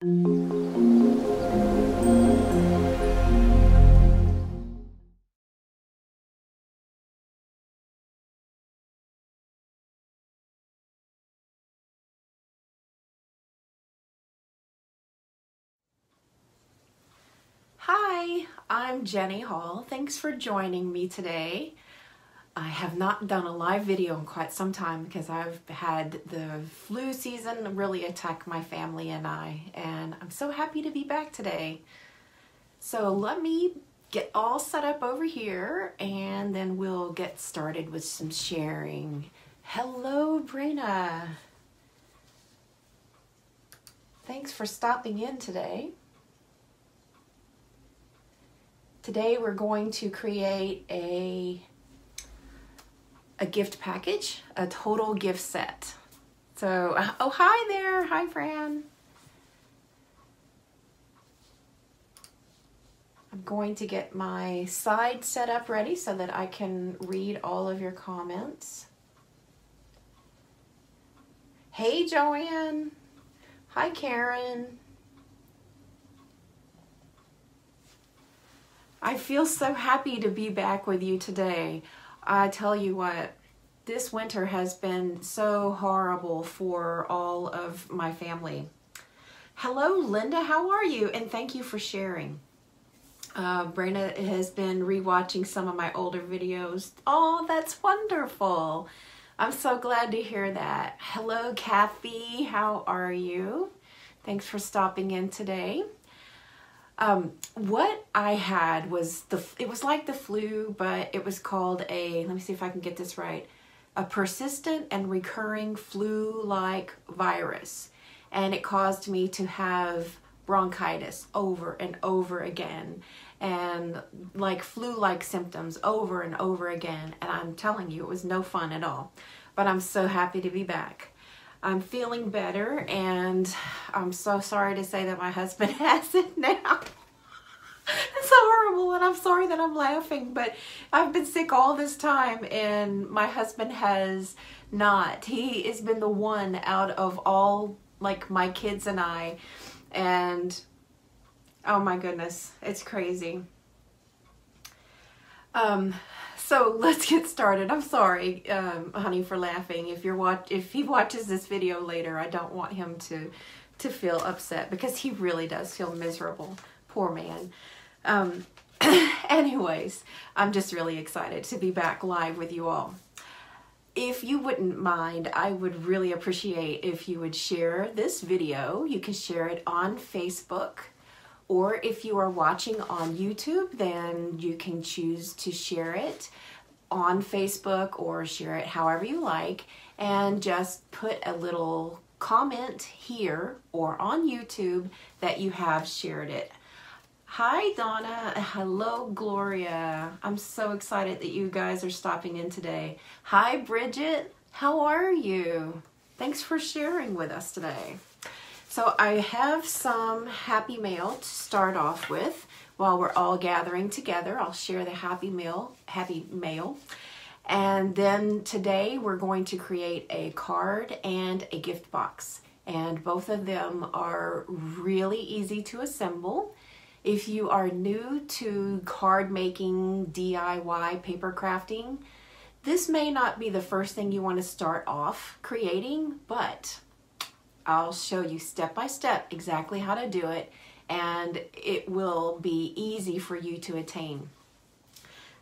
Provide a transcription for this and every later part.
Hi, I'm Jenny Hall. Thanks for joining me today. I have not done a live video in quite some time because I've had the flu season really attack my family and I'm so happy to be back today. So let me get all set up over here and then we'll get started with some sharing. Hello, Brina. Thanks for stopping in today. Today we're going to create a gift package, a total gift set. So, oh, hi there. Hi, Fran. I'm going to get my side set up ready so that I can read all of your comments. Hey, Joanne. Hi, Karen. I feel so happy to be back with you today. I tell you what, this winter has been so horrible for all of my family. Hello, Linda, how are you? And thank you for sharing. Brenda has been rewatching some of my older videos. Oh, that's wonderful. I'm so glad to hear that. Hello, Kathy, how are you? Thanks for stopping in today. What I had was, it was like the flu, but it was called let me see if I can get this right, a persistent and recurring flu-like virus. And it caused me to have bronchitis over and over again, and like flu-like symptoms over and over again. And I'm telling you, it was no fun at all. But I'm so happy to be back. I'm feeling better, and I'm so sorry to say that my husband has it now. It's so horrible, and I'm sorry that I'm laughing, but I've been sick all this time, and my husband has not. He has been the one out of all, like, my kids and I, and oh my goodness, it's crazy. So let's get started. I'm sorry, honey, for laughing. If he watches this video later, I don't want him to feel upset because he really does feel miserable. Poor man. Anyways, I'm just really excited to be back live with you all. If you wouldn't mind, I would really appreciate if you would share this video. You can share it on Facebook, or if you are watching on YouTube, then you can choose to share it on Facebook or share it however you like, and just put a little comment here or on YouTube that you have shared it. Hi, Donna. Hello, Gloria. I'm so excited that you guys are stopping in today. Hi, Bridget. How are you? Thanks for sharing with us today. So I have some happy mail to start off with. While we're all gathering together, I'll share the happy mail. And then today we're going to create a card and a gift box. And both of them are really easy to assemble. If you are new to card making, DIY, paper crafting, this may not be the first thing you want to start off creating, but I'll show you step by step exactly how to do it, and it will be easy for you to attain.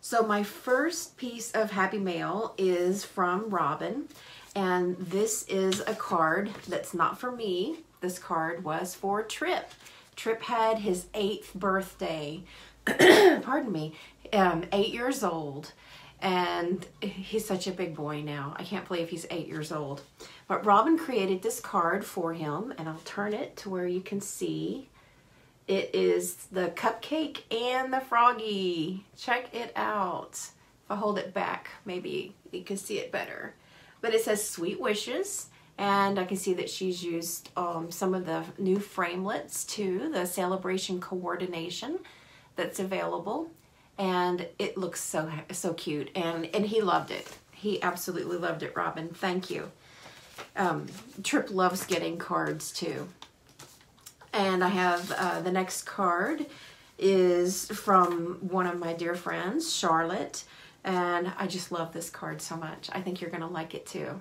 So my first piece of happy mail is from Robin, and this is a card that's not for me. This card was for Trip. Trip had his 8th birthday, pardon me, 8 years old, and he's such a big boy now. I can't believe he's 8 years old. But Robin created this card for him, and I'll turn it to where you can see. It is the cupcake and the froggy. Check it out. If I hold it back, maybe you can see it better. But it says Sweet Wishes. And I can see that she's used some of the new framelits too, the celebration coordination that's available. And it looks so cute. And he loved it. He absolutely loved it, Robin. Thank you. Trip loves getting cards too. And I have the next card is from one of my dear friends, Charlotte. And I just love this card so much. I think you're going to like it too.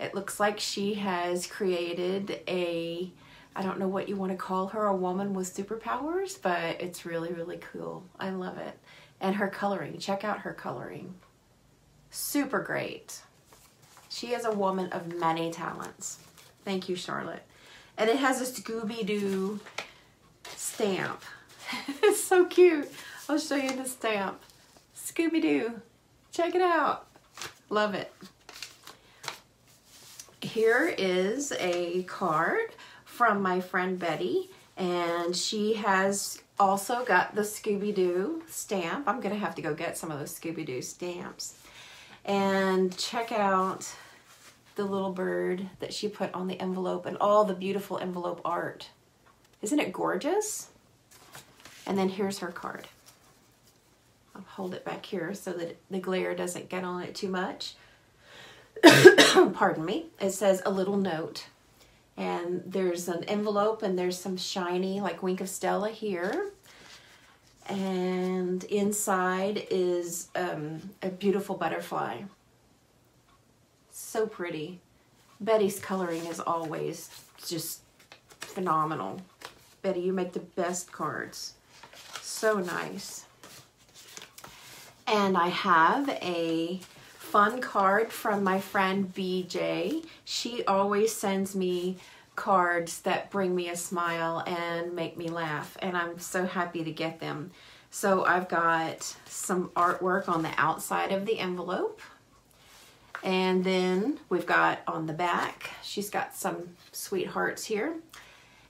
It looks like she has created a, I don't know what you want to call her, a woman with superpowers, but it's really, really cool. I love it. And her coloring, check out her coloring. Super great. She is a woman of many talents. Thank you, Charlotte. And it has a Scooby-Doo stamp. It's so cute. I'll show you the stamp. Scooby-Doo. Check it out. Love it. Here is a card from my friend Betty, and she has also got the Scooby-Doo stamp. I'm gonna have to go get some of those Scooby-Doo stamps. And check out the little bird that she put on the envelope and all the beautiful envelope art. Isn't it gorgeous? And then here's her card. I'll hold it back here so that the glare doesn't get on it too much. Pardon me. It says a little note. And there's an envelope and there's some shiny like Wink of Stella here. And inside is a beautiful butterfly. So pretty. Betty's coloring is always just phenomenal. Betty, you make the best cards. So nice. And I have a fun card from my friend BJ. She always sends me cards that bring me a smile and make me laugh, and I'm so happy to get them. So I've got some artwork on the outside of the envelope, and then we've got on the back, she's got some sweethearts here,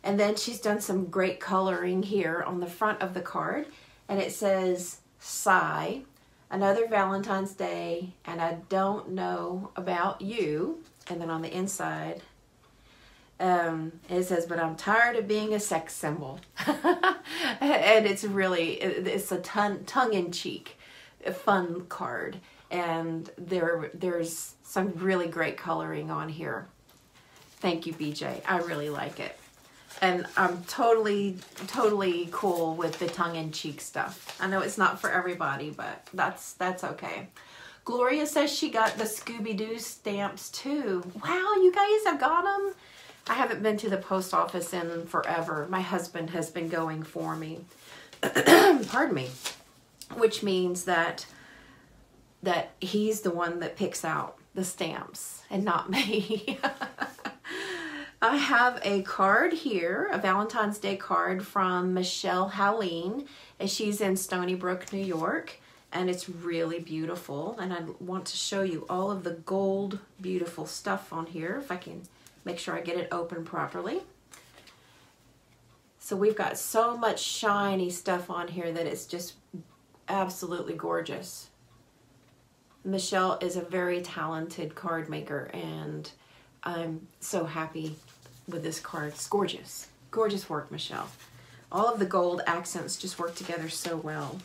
and then she's done some great coloring here on the front of the card, and it says, "Sigh, another Valentine's Day, and I don't know about you." And then on the inside, it says, "But I'm tired of being a sex symbol." And it's really, it's a tongue-in-cheek, fun card. And there's some really great coloring on here. Thank you, BJ. I really like it. And I'm totally cool with the tongue-in-cheek stuff. I know it's not for everybody, but that's okay. Gloria says she got the Scooby-Doo stamps too. Wow, you guys have got them? I haven't been to the post office in forever. My husband has been going for me. Pardon me. Which means that he's the one that picks out the stamps and not me. I have a card here, a Valentine's Day card from Michelle Haleen, and she's in Stony Brook, New York, and it's really beautiful. And I want to show you all of the gold, beautiful stuff on here, if I can make sure I get it open properly. So we've got so much shiny stuff on here that it's just absolutely gorgeous. Michelle is a very talented card maker, and I'm so happy with this card. It's gorgeous. Gorgeous work, Michelle. All of the gold accents just work together so well.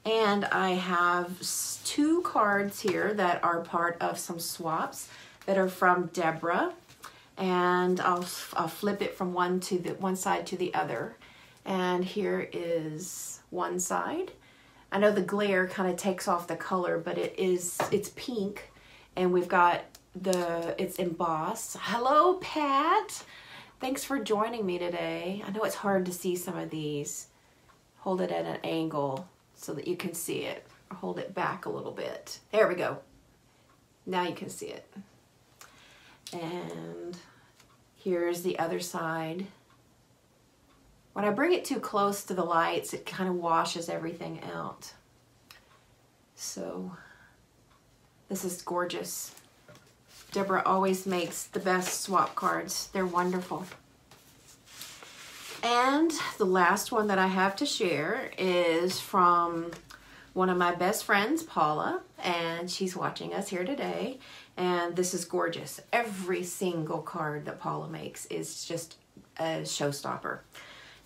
And I have 2 cards here that are part of some swaps that are from Deborah. And I'll flip it from one side to the other. And here is one side. I know the glare kind of takes off the color, but it's pink, and we've got it's embossed. Hello, Pat. Thanks for joining me today. I know it's hard to see some of these. Hold it at an angle so that you can see it. Hold it back a little bit. There we go. Now you can see it. And here's the other side. When I bring it too close to the lights, it kind of washes everything out. So this is gorgeous. Deborah always makes the best swap cards. They're wonderful. And the last one that I have to share is from one of my best friends, Paula, and she's watching us here today. And this is gorgeous. Every single card that Paula makes is just a showstopper.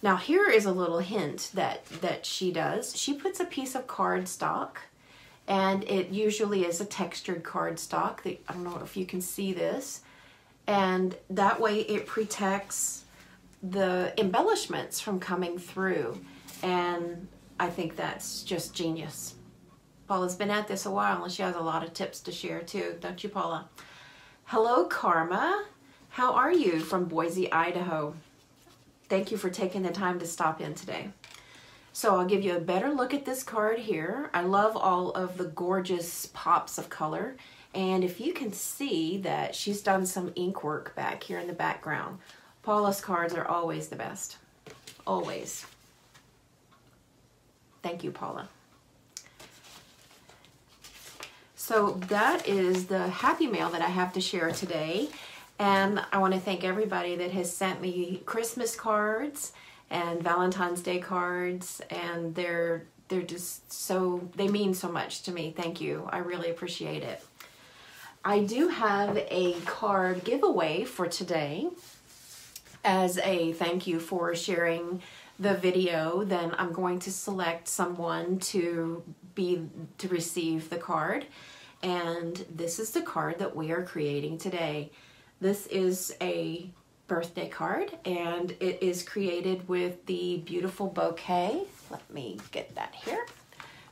Now here is a little hint that she does. She puts a piece of cardstock, and it usually is a textured cardstock. I don't know if you can see this. And that way it protects the embellishments from coming through. And I think that's just genius. Paula's been at this a while and she has a lot of tips to share too, don't you, Paula? Hello, Karma. How are you from Boise, Idaho? Thank you for taking the time to stop in today. So I'll give you a better look at this card here. I love all of the gorgeous pops of color. And if you can see that she's done some ink work back here in the background. Paula's cards are always the best. Always. Thank you, Paula. So that is the happy mail that I have to share today. And I want to thank everybody that has sent me Christmas cards and Valentine's Day cards, and they're just so, they mean so much to me. Thank you. I really appreciate it. I do have a card giveaway for today as a thank you for sharing the video. Then I'm going to select someone to receive the card. And this is the card that we are creating today. This is a birthday card, and it is created with the beautiful bouquet. Let me get that here.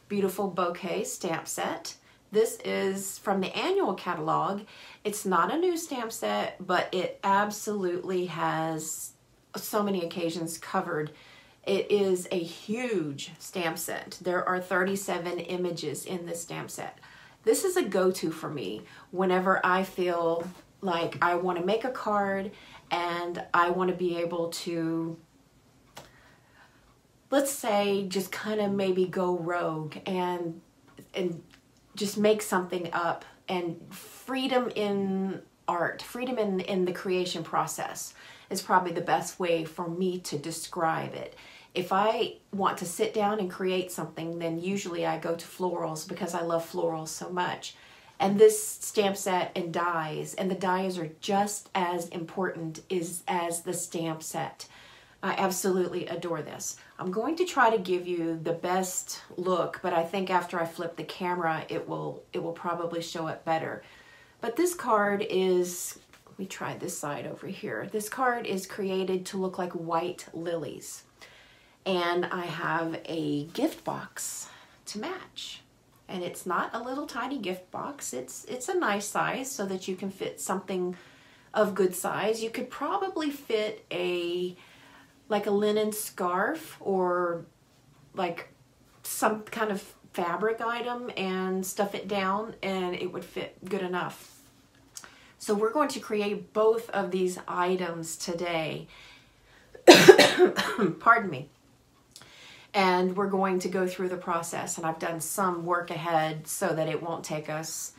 Beautiful bouquet stamp set. This is from the annual catalog. It's not a new stamp set, but it absolutely has so many occasions covered. It is a huge stamp set. There are 37 images in this stamp set. This is a go-to for me whenever I feel like I want to make a card and I want to be able to, let's say, just kind of maybe go rogue and just make something up. And freedom in art, freedom in the creation process is probably the best way for me to describe it. If I want to sit down and create something, then usually I go to florals because I love florals so much. And this stamp set and dies, and the dies are just as important as the stamp set. I absolutely adore this. I'm going to try to give you the best look, but I think after I flip the camera, it will probably show it better. But this card is, let me try this side over here. This card is created to look like white lilies. And I have a gift box to match. And it's not a little tiny gift box. It's a nice size so that you can fit something of good size. You could probably fit like a linen scarf or like some kind of fabric item and stuff it down, and it would fit good enough. So we're going to create both of these items today. Pardon me. And we're going to go through the process, and I've done some work ahead so that it won't take us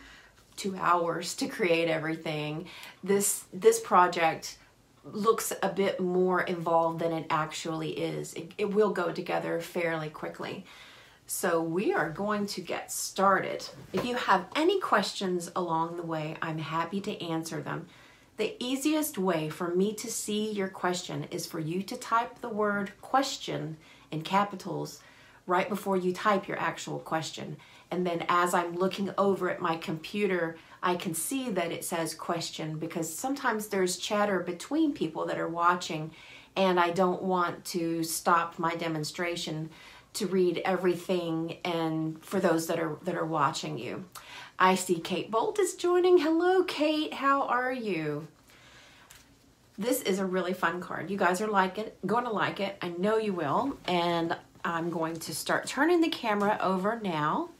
2 hours to create everything. This project looks a bit more involved than it actually is. It will go together fairly quickly. So we are going to get started. If you have any questions along the way, I'm happy to answer them. The easiest way for me to see your question is for you to type the word question in capitals right before you type your actual question. And then as I'm looking over at my computer, I can see that it says question, because sometimes there's chatter between people that are watching, and I don't want to stop my demonstration to read everything and for those that are watching you. I see Kate Bolt is joining. Hello, Kate. How are you? This is a really fun card. You guys are going to like it. I know you will. And I'm going to start turning the camera over now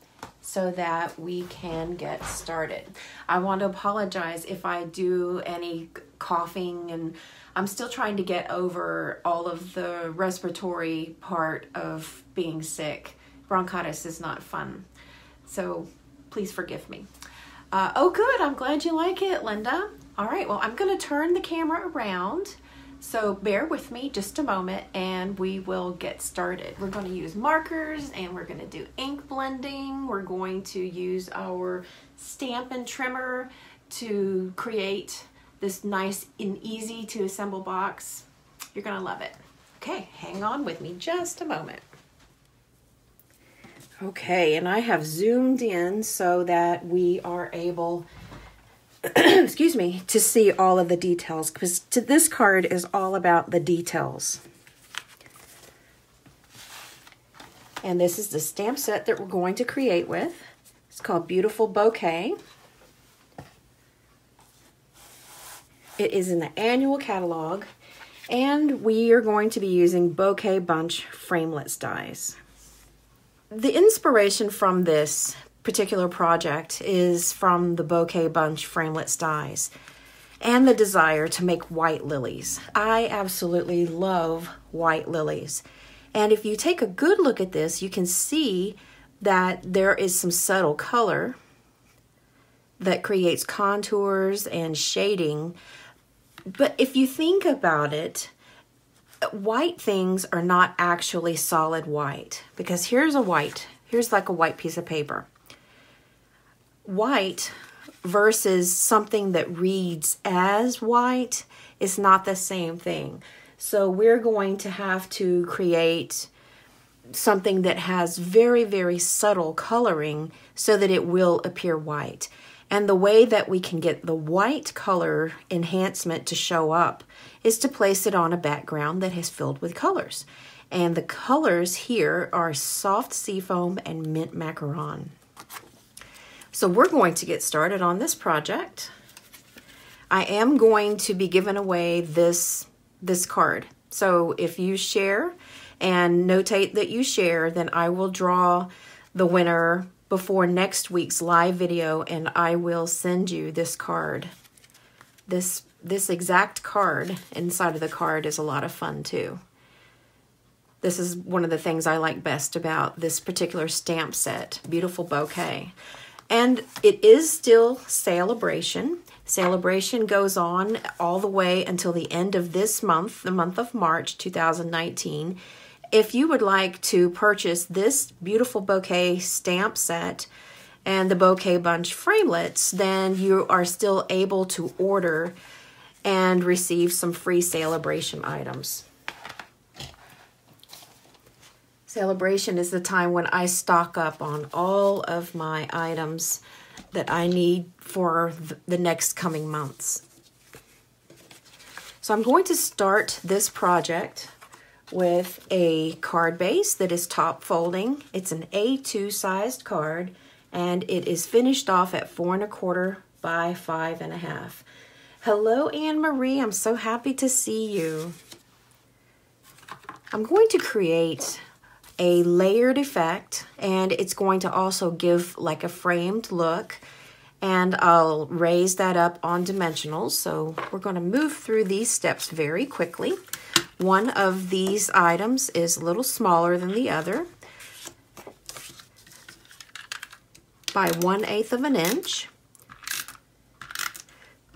so that we can get started. I want to apologize if I do any coughing, and I'm still trying to get over all of the respiratory part of being sick. Bronchitis is not fun. So please forgive me. Oh, good. I'm glad you like it, Linda. All right, well, I'm going to turn the camera around, so bear with me just a moment and we will get started. We're going to use markers and we're going to do ink blending. We're going to use our Stampin' Trimmer to create this nice and easy to assemble box. You're going to love it. Okay, hang on with me just a moment. Okay, and I have zoomed in so that we are able excuse me, to see all of the details, because this card is all about the details. And this is the stamp set that we're going to create with. It's called Beautiful Bouquet. It is in the annual catalog, and we are going to be using Bouquet Bunch framelits dies. The inspiration from this particular project is from the Bouquet Bunch framelits dies and the desire to make white lilies. I absolutely love white lilies. And if you take a good look at this, you can see that there is some subtle color that creates contours and shading. But if you think about it, white things are not actually solid white, because here's like a white piece of paper. White versus something that reads as white is not the same thing. So we're going to have to create something that has very, very subtle coloring so that it will appear white. And the way that we can get the white color enhancement to show up is to place it on a background that is filled with colors. And the colors here are soft seafoam and mint macaron. So we're going to get started on this project. I am going to be giving away this card. So if you share and notate that you share, then I will draw the winner before next week's live video, and I will send you this card. This exact card inside of the card is a lot of fun too. This is one of the things I like best about this particular stamp set, Beautiful Bouquet. And it is still Celebration. Celebration goes on all the way until the end of this month, the month of March 2019. If you would like to purchase this Beautiful Bouquet stamp set and the Bouquet Bunch framelits, then you are still able to order and receive some free Celebration items. Celebration is the time when I stock up on all of my items that I need for the next coming months. So I'm going to start this project with a card base that is top folding. It's an A2 sized card, and it is finished off at 4 1/4 by 5 1/2. Hello, Anne Marie. I'm so happy to see you. I'm going to create a layered effect, and it's going to also give like a framed look, and I'll raise that up on dimensionals. So we're going to move through these steps very quickly. One of these items is a little smaller than the other by 1/8 of an inch.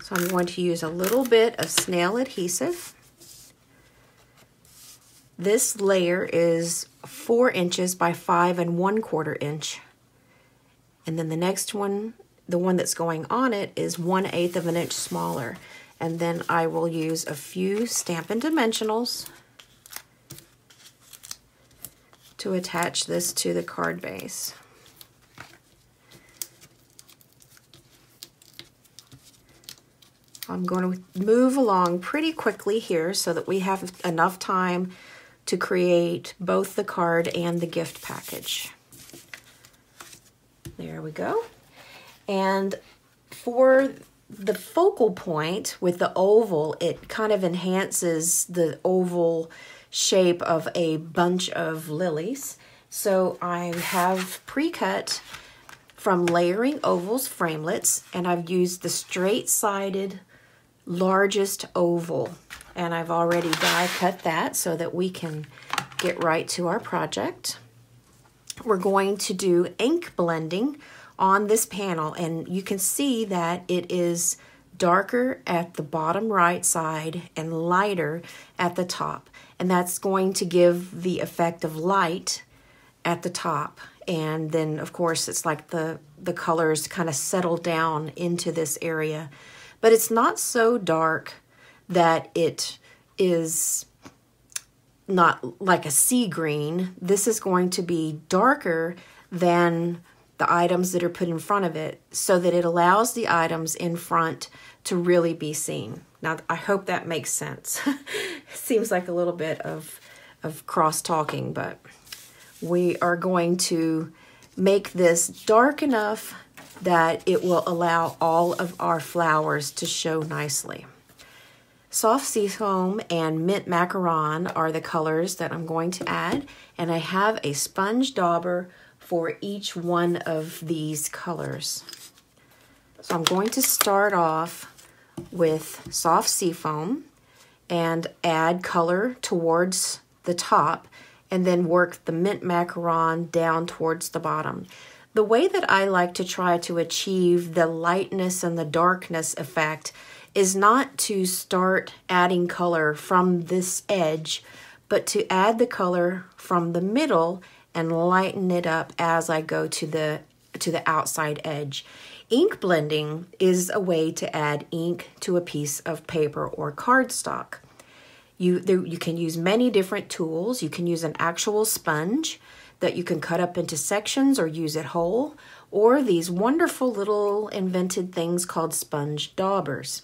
So I'm going to use a little bit of snail adhesive. This layer is 4 inches by 5 1/4 inch. And then the next one, the one that's going on it, is 1/8 of an inch smaller. And then I will use a few Stampin' Dimensionals to attach this to the card base. I'm going to move along pretty quickly here so that we have enough time to create both the card and the gift package. There we go. And for the focal point with the oval, it kind of enhances the oval shape of a bunch of lilies. So I have pre-cut from Layering Ovals framelits, and I've used the straight-sided largest oval. And I've already die cut that so that we can get right to our project. We're going to do ink blending on this panel, and you can see that it is darker at the bottom right side and lighter at the top. And that's going to give the effect of light at the top. And then, of course, it's like the colors kind of settle down into this area. But it's not so dark that it is not like a sea green. This is going to be darker than the items that are put in front of it so that it allows the items in front to really be seen. Now, I hope that makes sense. It seems like a little bit of cross-talking, but we are going to make this dark enough that it will allow all of our flowers to show nicely. Soft Seafoam and Mint Macaron are the colors that I'm going to add, and I have a sponge dauber for each one of these colors. So I'm going to start off with Soft Seafoam and add color towards the top, and then work the Mint Macaron down towards the bottom. The way that I like to try to achieve the lightness and the darkness effect is not to start adding color from this edge, but to add the color from the middle and lighten it up as I go to the outside edge. Ink blending is a way to add ink to a piece of paper or cardstock. You can use many different tools. You can use an actual sponge that you can cut up into sections or use it whole, or these wonderful little invented things called sponge daubers.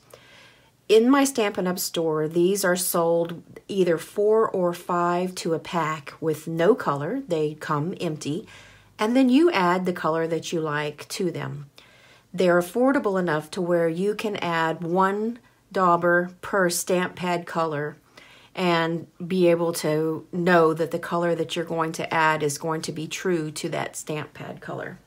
In my Stampin' Up! Store, these are sold either 4 or 5 to a pack with no color. They come empty, and then you add the color that you like to them. They're affordable enough to where you can add 1 dauber per stamp pad color and be able to know that the color that you're going to add is going to be true to that stamp pad color.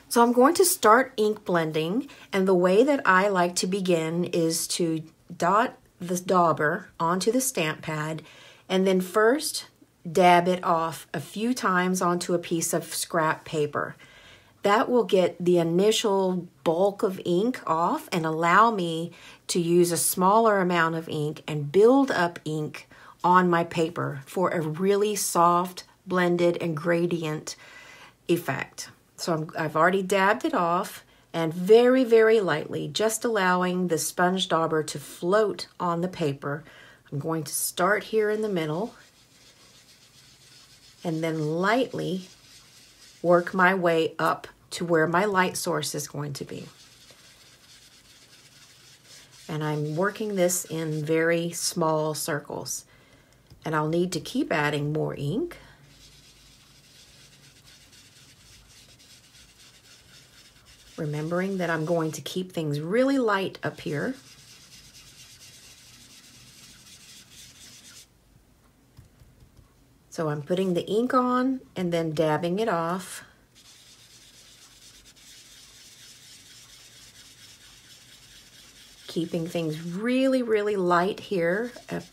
So I'm going to start ink blending, and the way that I like to begin is to dot the dauber onto the stamp pad and then first dab it off a few times onto a piece of scrap paper. That will get the initial bulk of ink off and allow me to use a smaller amount of ink and build up ink on my paper for a really soft, blended, and gradient effect. So I've already dabbed it off, and very, very lightly, just allowing the sponge dauber to float on the paper. I'm going to start here in the middle and then lightly work my way up to where my light source is going to be. And I'm working this in very small circles. And I'll need to keep adding more ink. Remembering that I'm going to keep things really light up here. So I'm putting the ink on and then dabbing it off. Keeping things really, really light here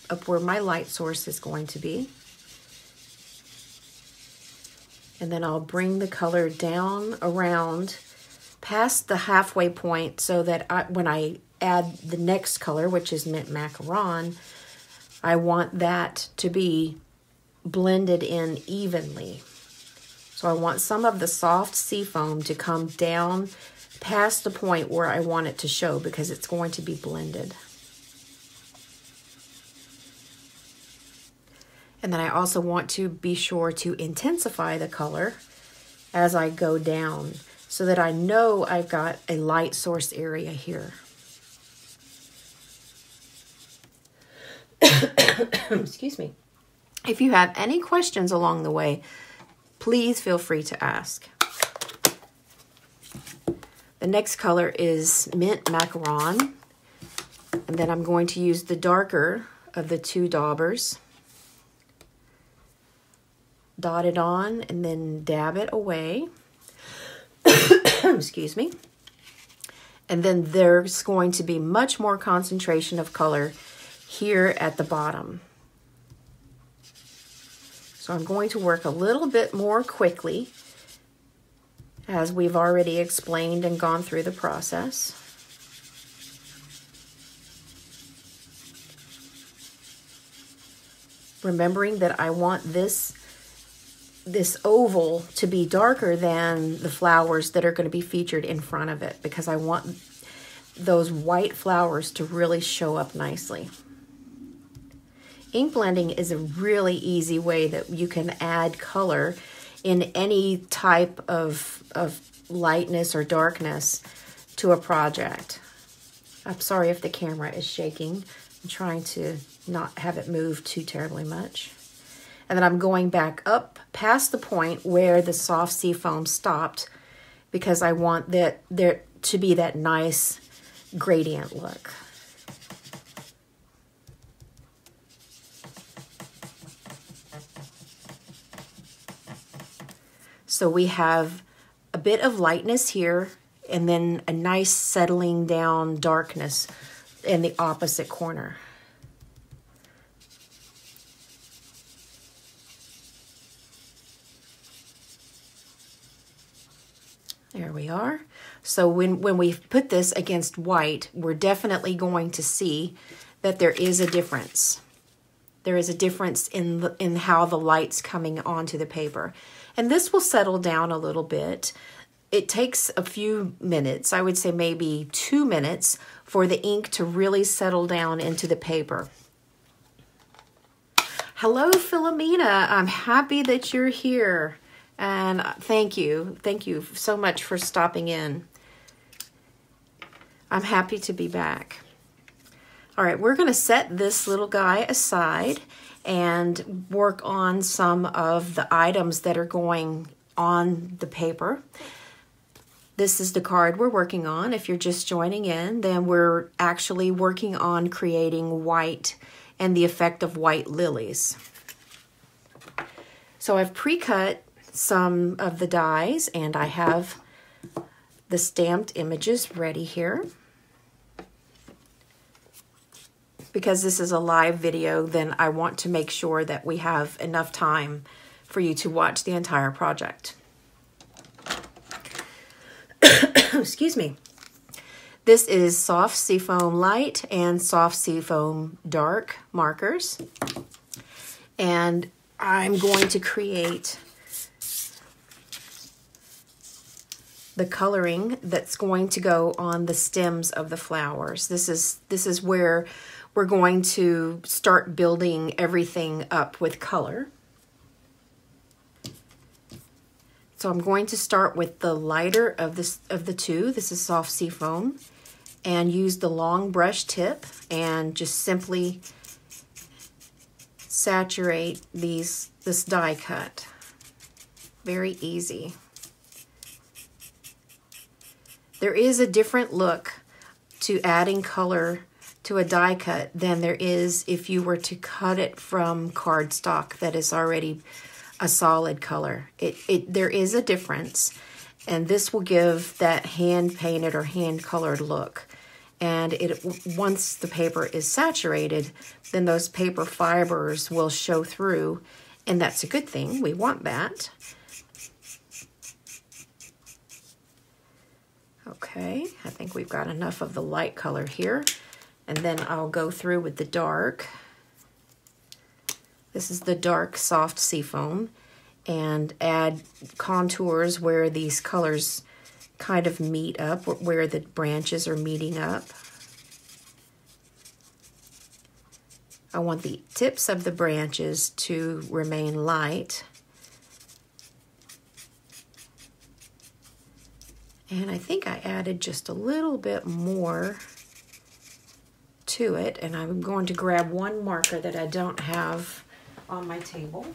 up where my light source is going to be. And then I'll bring the color down around past the halfway point so that when I add the next color, which is Mint Macaron, I want that to be blended in evenly. So I want some of the soft seafoam to come down past the point where I want it to show because it's going to be blended. And then I also want to be sure to intensify the color as I go down so that I know I've got a light source area here. Excuse me. If you have any questions along the way, please feel free to ask. The next color is Mint Macaron, and then I'm going to use the darker of the 2 daubers. Dot it on and then dab it away. Excuse me. And then there's going to be much more concentration of color here at the bottom. So I'm going to work a little bit more quickly, as we've already explained and gone through the process. Remembering that I want this oval to be darker than the flowers that are going to be featured in front of it, because I want those white flowers to really show up nicely. Ink blending is a really easy way that you can add color in any type of lightness or darkness to a project. I'm sorry if the camera is shaking. I'm trying to not have it move too terribly much. And then I'm going back up past the point where the soft seafoam stopped because I want there to be that nice gradient look. So we have a bit of lightness here and then a nice settling down darkness in the opposite corner. There we are. So when we put this against white, we're definitely going to see that there is a difference. There is a difference in how the light's coming onto the paper. And this will settle down a little bit. It takes a few minutes, I would say maybe 2 minutes, for the ink to really settle down into the paper. Hello, Philomena. I'm happy that you're here. And thank you. Thank you so much for stopping in. I'm happy to be back. All right, we're going to set this little guy aside and work on some of the items that are going on the paper. This is the card we're working on. If you're just joining in, then we're actually working on creating white and the effect of white lilies. So I've pre-cut some of the dies and I have the stamped images ready here. Because this is a live video, then I want to make sure that we have enough time for you to watch the entire project. Excuse me. This is soft seafoam light and soft seafoam dark markers. And I'm going to create the coloring that's going to go on the stems of the flowers. This is where we're going to start building everything up with color. So I'm going to start with the lighter of the two. This is soft seafoam, and use the long brush tip and just simply saturate this die cut. Very easy. There is a different look to adding color to a die cut than there is if you were to cut it from cardstock that is already a solid color. There is a difference, and this will give that hand-painted or hand-colored look. And once the paper is saturated, then those paper fibers will show through, and that's a good thing. We want that. Okay, I think we've got enough of the light color here. And then I'll go through with the dark. This is the dark soft seafoam, and add contours where these colors kind of meet up, where the branches are meeting up. I want the tips of the branches to remain light. And I think I added just a little bit more to it, and I'm going to grab one marker that I don't have on my table.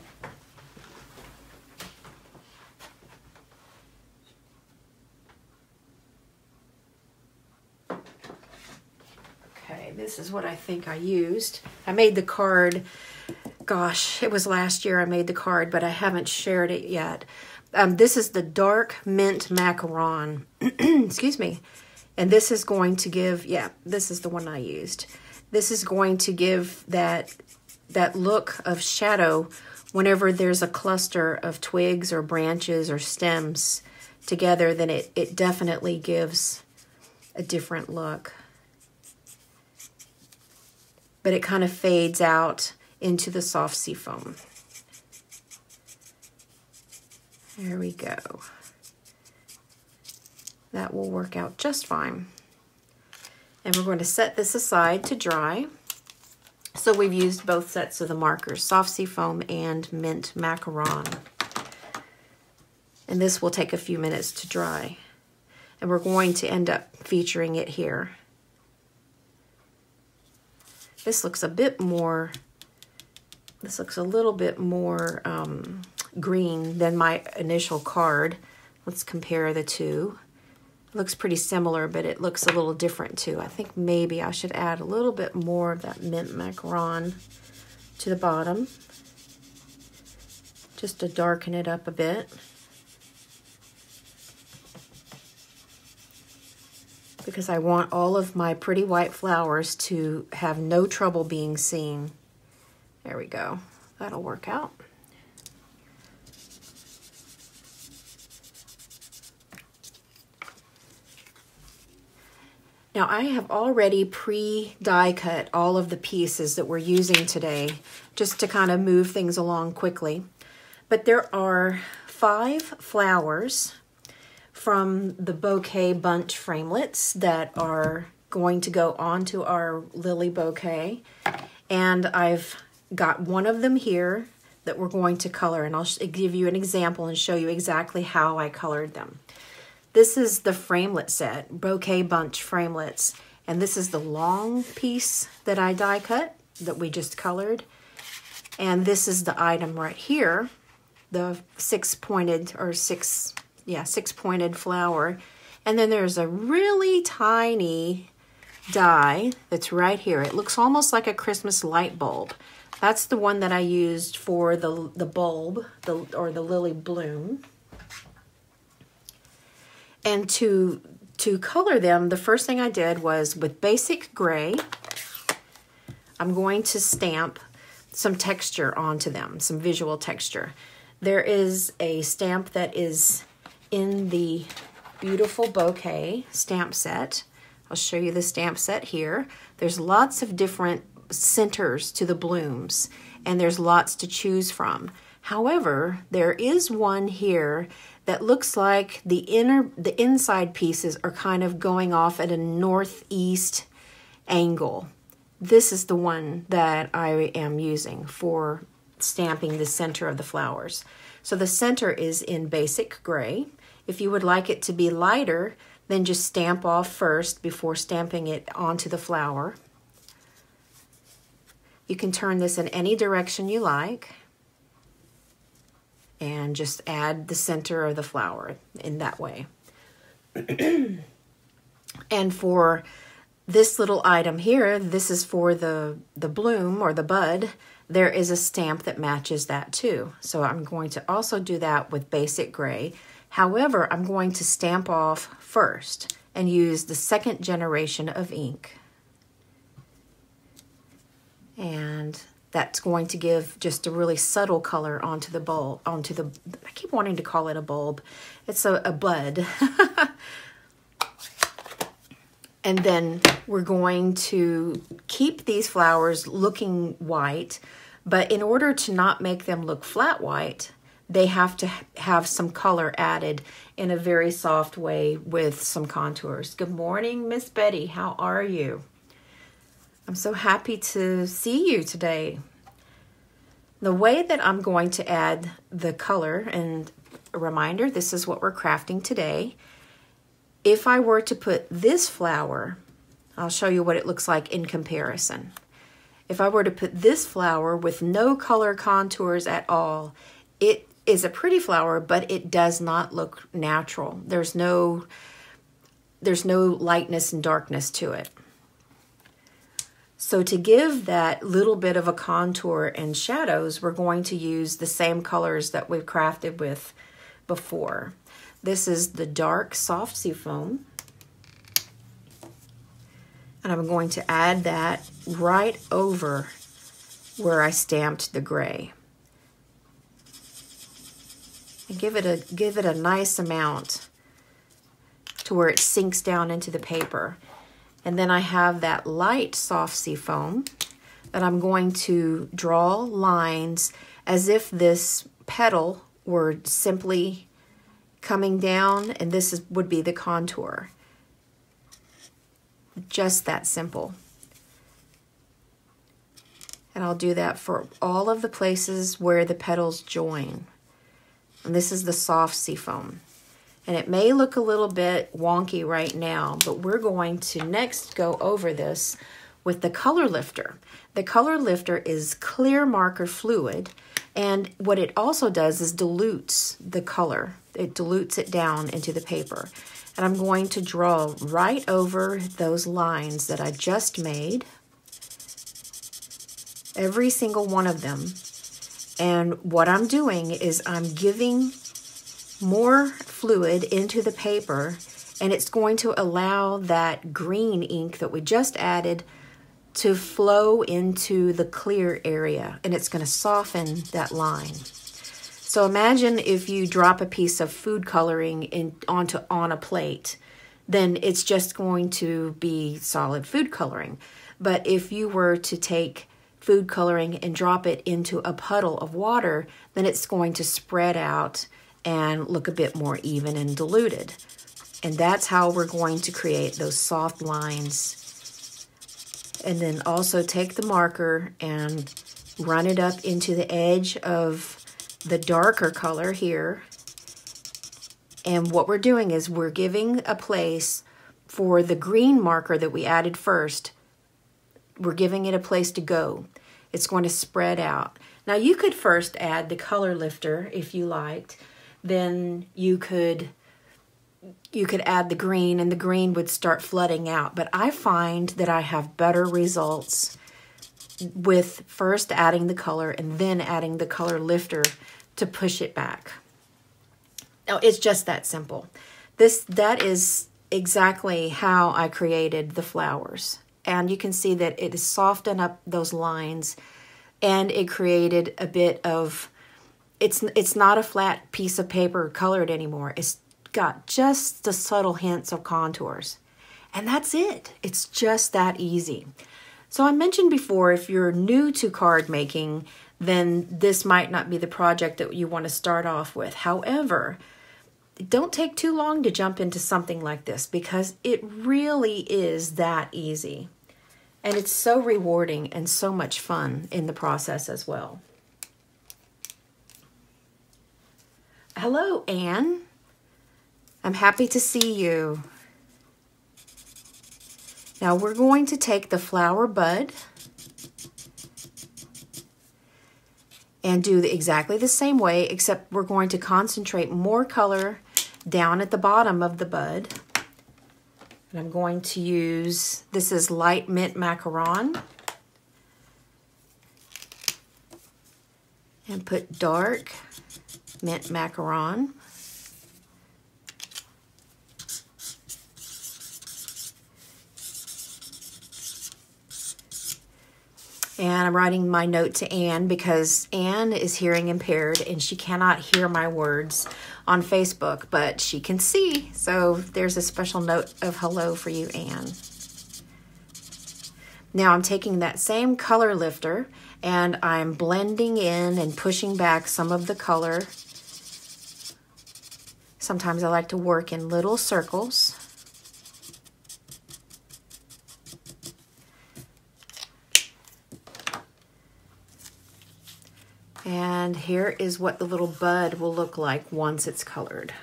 Okay, this is what I think I used. I made the card, gosh, it was last year I made the card, but I haven't shared it yet. This is the dark mint macaron. Excuse me. And this is going to give, yeah, this is the one I used. This is going to give that look of shadow whenever there's a cluster of twigs or branches or stems together, then it definitely gives a different look. But it kind of fades out into the soft seafoam. There we go. That will work out just fine. And we're going to set this aside to dry. So we've used both sets of the markers, soft seafoam and mint macaron. And this will take a few minutes to dry. And we're going to end up featuring it here. This looks a bit more, this looks a little bit more green than my initial card. Let's compare the two. It looks pretty similar, but it looks a little different too. I think maybe I should add a little bit more of that mint macaron to the bottom, just to darken it up a bit. Because I want all of my pretty white flowers to have no trouble being seen. There we go. That'll work out. Now I have already pre-die cut all of the pieces that we're using today, just to kind of move things along quickly. But there are 5 flowers from the bouquet bunch framelits that are going to go onto our lily bouquet. And I've got one of them here that we're going to color, and I'll give you an example and show you exactly how I colored them. This is the framelit set, bouquet bunch framelits, and this is the long piece that I die cut that we just colored. And this is the item right here, the 6-pointed or 6-pointed flower. And then there's a really tiny die that's right here. It looks almost like a Christmas light bulb. That's the one that I used for the bulb, or the lily bloom. And to color them, the first thing I did was with basic gray, I'm going to stamp some texture onto them, some visual texture. There is a stamp that is in the beautiful bouquet stamp set. I'll show you the stamp set here. There's lots of different centers to the blooms, and there's lots to choose from. However, there is one here that looks like the inside pieces are kind of going off at a northeast angle. This is the one that I am using for stamping the center of the flowers. So the center is in basic gray. If you would like it to be lighter, then just stamp off first before stamping it onto the flower. You can turn this in any direction you like, and just add the center of the flower in that way. And for this little item here, this is for the bloom or the bud, there is a stamp that matches that too. So I'm going to also do that with basic gray. However, I'm going to stamp off first and use the 2nd generation of ink. And that's going to give just a really subtle color onto the bulb, I keep wanting to call it a bulb. It's a bud. And then we're going to keep these flowers looking white, but in order to not make them look flat white, they have to have some color added in a very soft way with some contours. Good morning, Miss Betty. How are you? I'm so happy to see you today. The way that I'm going to add the color, and a reminder, this is what we're crafting today. If I were to put this flower, I'll show you what it looks like in comparison. If I were to put this flower with no color contours at all, it is a pretty flower, but it does not look natural. There's no lightness and darkness to it. So to give that little bit of a contour and shadows, we're going to use the same colors that we've crafted with before. This is the dark soft seafoam. And I'm going to add that right over where I stamped the gray. And give it a nice amount to where it sinks down into the paper. And then I have that light soft seafoam that I'm going to draw lines as if this petal were simply coming down, and this would be the contour. Just that simple. And I'll do that for all of the places where the petals join. And this is the soft seafoam. And it may look a little bit wonky right now, but we're going to next go over this with the color lifter. The color lifter is clear marker fluid, and what it also does is dilutes the color. It dilutes it down into the paper. And I'm going to draw right over those lines that I just made, every single one of them. And what I'm doing is I'm giving more fluid into the paper, and it's going to allow that green ink that we just added to flow into the clear area, and it's going to soften that line. So imagine if you drop a piece of food coloring on a plate, then it's just going to be solid food coloring. But if you were to take food coloring and drop it into a puddle of water, then it's going to spread out and look a bit more even and diluted. And that's how we're going to create those soft lines. And then also take the marker and run it up into the edge of the darker color here. And what we're doing is we're giving a place for the green marker that we added first. We're giving it a place to go. It's going to spread out. Now you could first add the color lifter if you liked. Then you could add the green, and the green would start flooding out. But I find that I have better results with first adding the color and then adding the color lifter to push it back. Now, it's just that simple. That is exactly how I created the flowers. And you can see that it has softened up those lines, and it created a bit of, it's not a flat piece of paper colored anymore. It's got just the subtle hints of contours. And that's it. It's just that easy. So I mentioned before, if you're new to card making, then this might not be the project that you want to start off with. However, don't take too long to jump into something like this, because it really is that easy. And it's so rewarding and so much fun in the process as well. Hello, Anne. I'm happy to see you. Now we're going to take the flower bud and do exactly the same way, except we're going to concentrate more color down at the bottom of the bud. And I'm going to use, this is light mint macaron, and put dark mint macaron. And I'm writing my note to Anne because Anne is hearing impaired and she cannot hear my words on Facebook, but she can see. So there's a special note of hello for you, Anne. Now I'm taking that same color lifter and I'm blending in and pushing back some of the color. Sometimes I like to work in little circles. And here is what the little bud will look like once it's colored.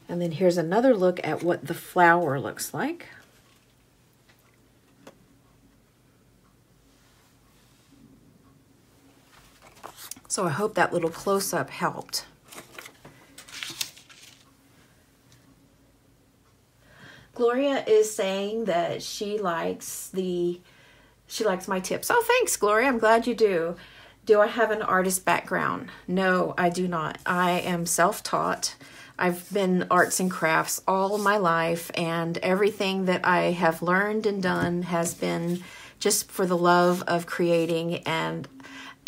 And then here's another look at what the flower looks like. So I hope that little close-up helped. Gloria is saying that she likes my tips. Oh, thanks, Gloria. I'm glad you do. Do I have an artist background? No, I do not. I am self-taught. I've been arts and crafts all my life, and everything that I have learned and done has been just for the love of creating, and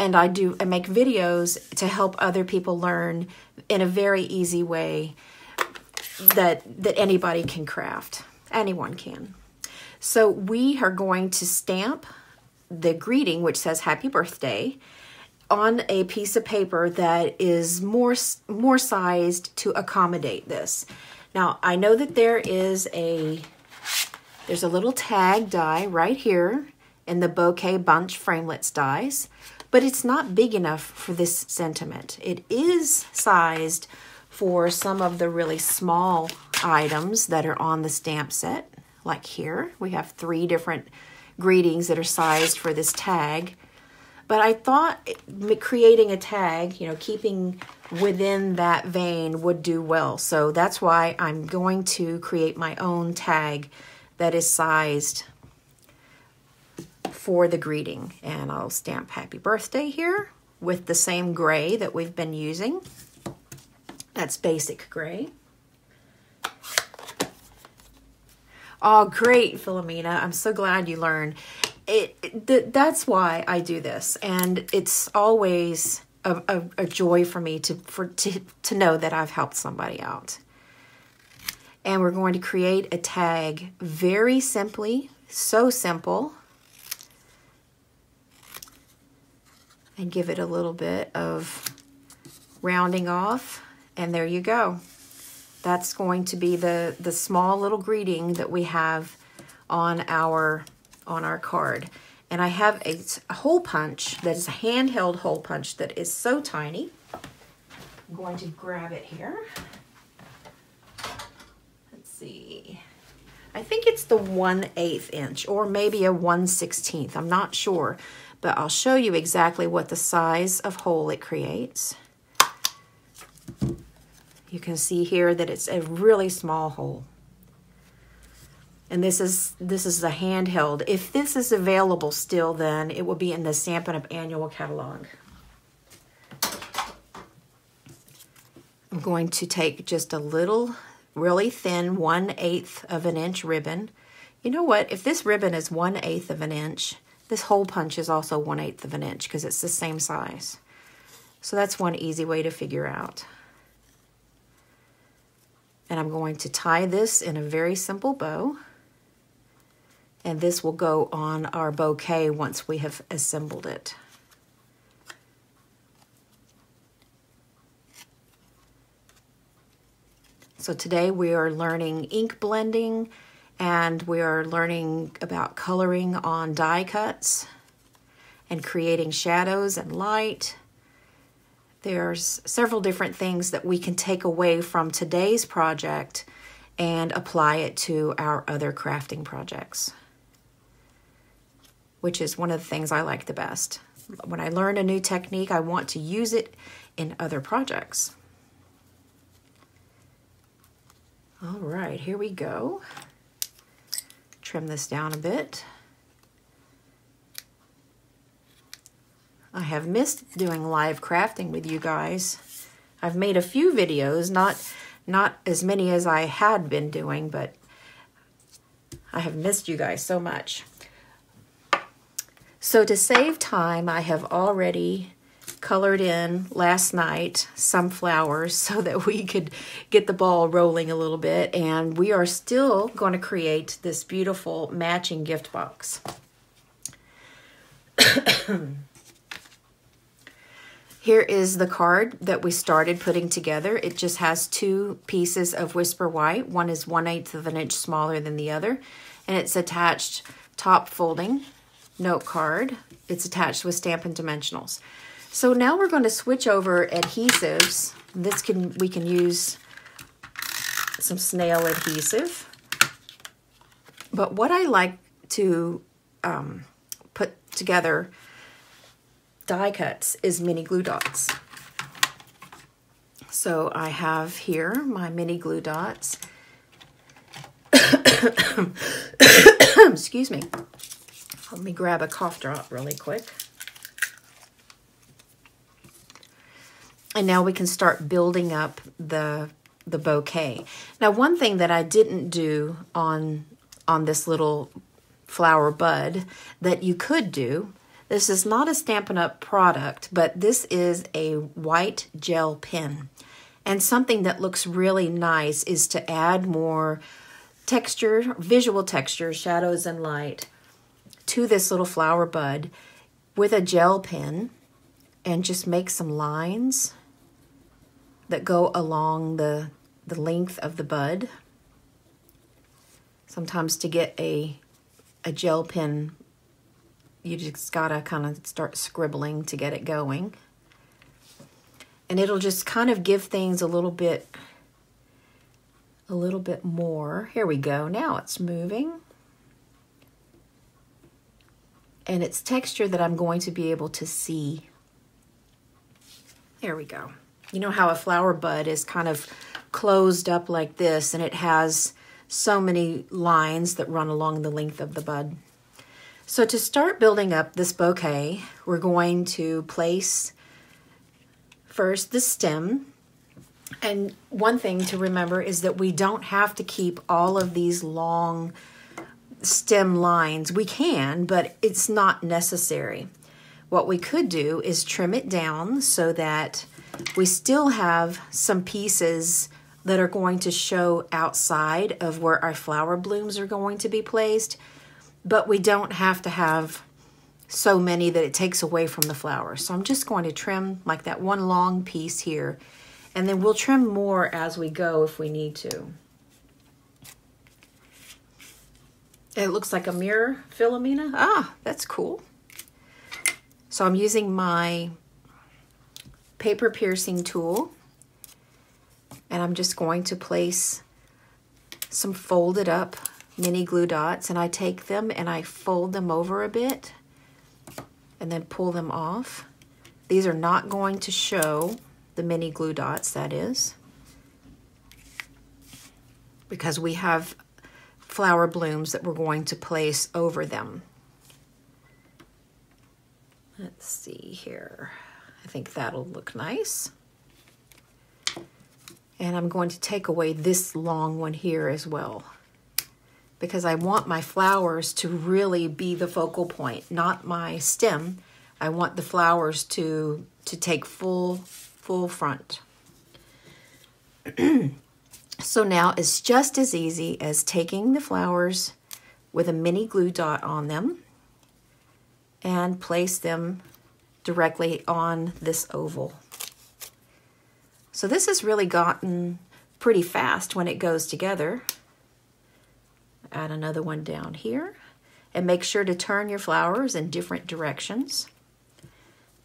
I make videos to help other people learn in a very easy way that anybody can craft. Anyone can. So we are going to stamp the greeting, which says happy birthday, on a piece of paper that is more sized to accommodate this. Now I know that there's a little tag die right here, in the Bouquet Bunch Framelits dies, but it's not big enough for this sentiment. It is sized for some of the really small items that are on the stamp set. Like here, we have 3 different greetings that are sized for this tag. But I thought creating a tag, you know, keeping within that vein would do well. So that's why I'm going to create my own tag that is sized for the greeting. And I'll stamp happy birthday here with the same gray that we've been using. That's basic gray. Oh, great, Philomena. I'm so glad you learned. That's why I do this, and it's always a joy for me to know that I've helped somebody out. And we're going to create a tag very simply, so simple, and give it a little bit of rounding off, and there you go. That's going to be the small little greeting that we have on our card. And I have a hole punch that is a handheld hole punch that is so tiny. I'm going to grab it here. Let's see. I think it's the 1/8 inch or maybe a 1/16. I'm not sure, but I'll show you exactly what the size of hole it creates. You can see here that it's a really small hole. And this is the handheld. If this is available still, then it will be in the Stampin' Up! Annual Catalog. I'm going to take just a little, really thin 1/8 of an inch ribbon. You know what? If this ribbon is 1/8 of an inch, this hole punch is also 1/8 of an inch because it's the same size. So that's one easy way to figure out. And I'm going to tie this in a very simple bow. And this will go on our bouquet once we have assembled it. So today we are learning ink blending, and we are learning about coloring on die cuts and creating shadows and light. There's several different things that we can take away from today's project and apply it to our other crafting projects, which is one of the things I like the best. When I learn a new technique, I want to use it in other projects. All right, here we go. Trim this down a bit. I have missed doing live crafting with you guys. I've made a few videos, not as many as I had been doing, but I have missed you guys so much. So to save time, I have already colored in last night some flowers so that we could get the ball rolling a little bit, and we are still going to create this beautiful matching gift box. Here is the card that we started putting together. It just has 2 pieces of Whisper White. One is 1/8 of an inch smaller than the other, and it's attached top folding note card. It's attached with Stampin' Dimensionals. So now we're going to switch over adhesives. We can use some snail adhesive. But what I like to put together die cuts is mini glue dots. So I have here my mini glue dots. Excuse me. Let me grab a cough drop really quick. And now we can start building up the bouquet. Now, one thing that I didn't do on this little flower bud that you could do, this is not a Stampin' Up! Product, but this is a white gel pen. And something that looks really nice is to add more texture, visual texture, shadows and light to this little flower bud with a gel pen, and just make some lines that go along the length of the bud. Sometimes to get a gel pen you just gotta kind of start scribbling to get it going. And it'll just kind of give things a little bit more. Here we go. Now it's moving. And it's texture that I'm going to be able to see. There we go. You know how a flower bud is kind of closed up like this, and it has so many lines that run along the length of the bud. So to start building up this bouquet, we're going to place first the stem. And one thing to remember is that we don't have to keep all of these long stem lines. We can, but it's not necessary. What we could do is trim it down so that we still have some pieces that are going to show outside of where our flower blooms are going to be placed, but we don't have to have so many that it takes away from the flowers. So I'm just going to trim like that one long piece here, and then we'll trim more as we go if we need to. It looks like a mirror, Philomena. Ah, that's cool. So I'm using my paper piercing tool, and I'm just going to place some folded up mini glue dots, and I take them and I fold them over a bit and then pull them off. These are not going to show, the mini glue dots, that is, because we have flower blooms that we're going to place over them. Let's see here. I think that'll look nice. And I'm going to take away this long one here as well, because I want my flowers to really be the focal point, not my stem. I want the flowers to take full front. So now it's just as easy as taking the flowers with a mini glue dot on them and place them directly on this oval. So this has really gotten pretty fast when it goes together. Add another one down here, and make sure to turn your flowers in different directions.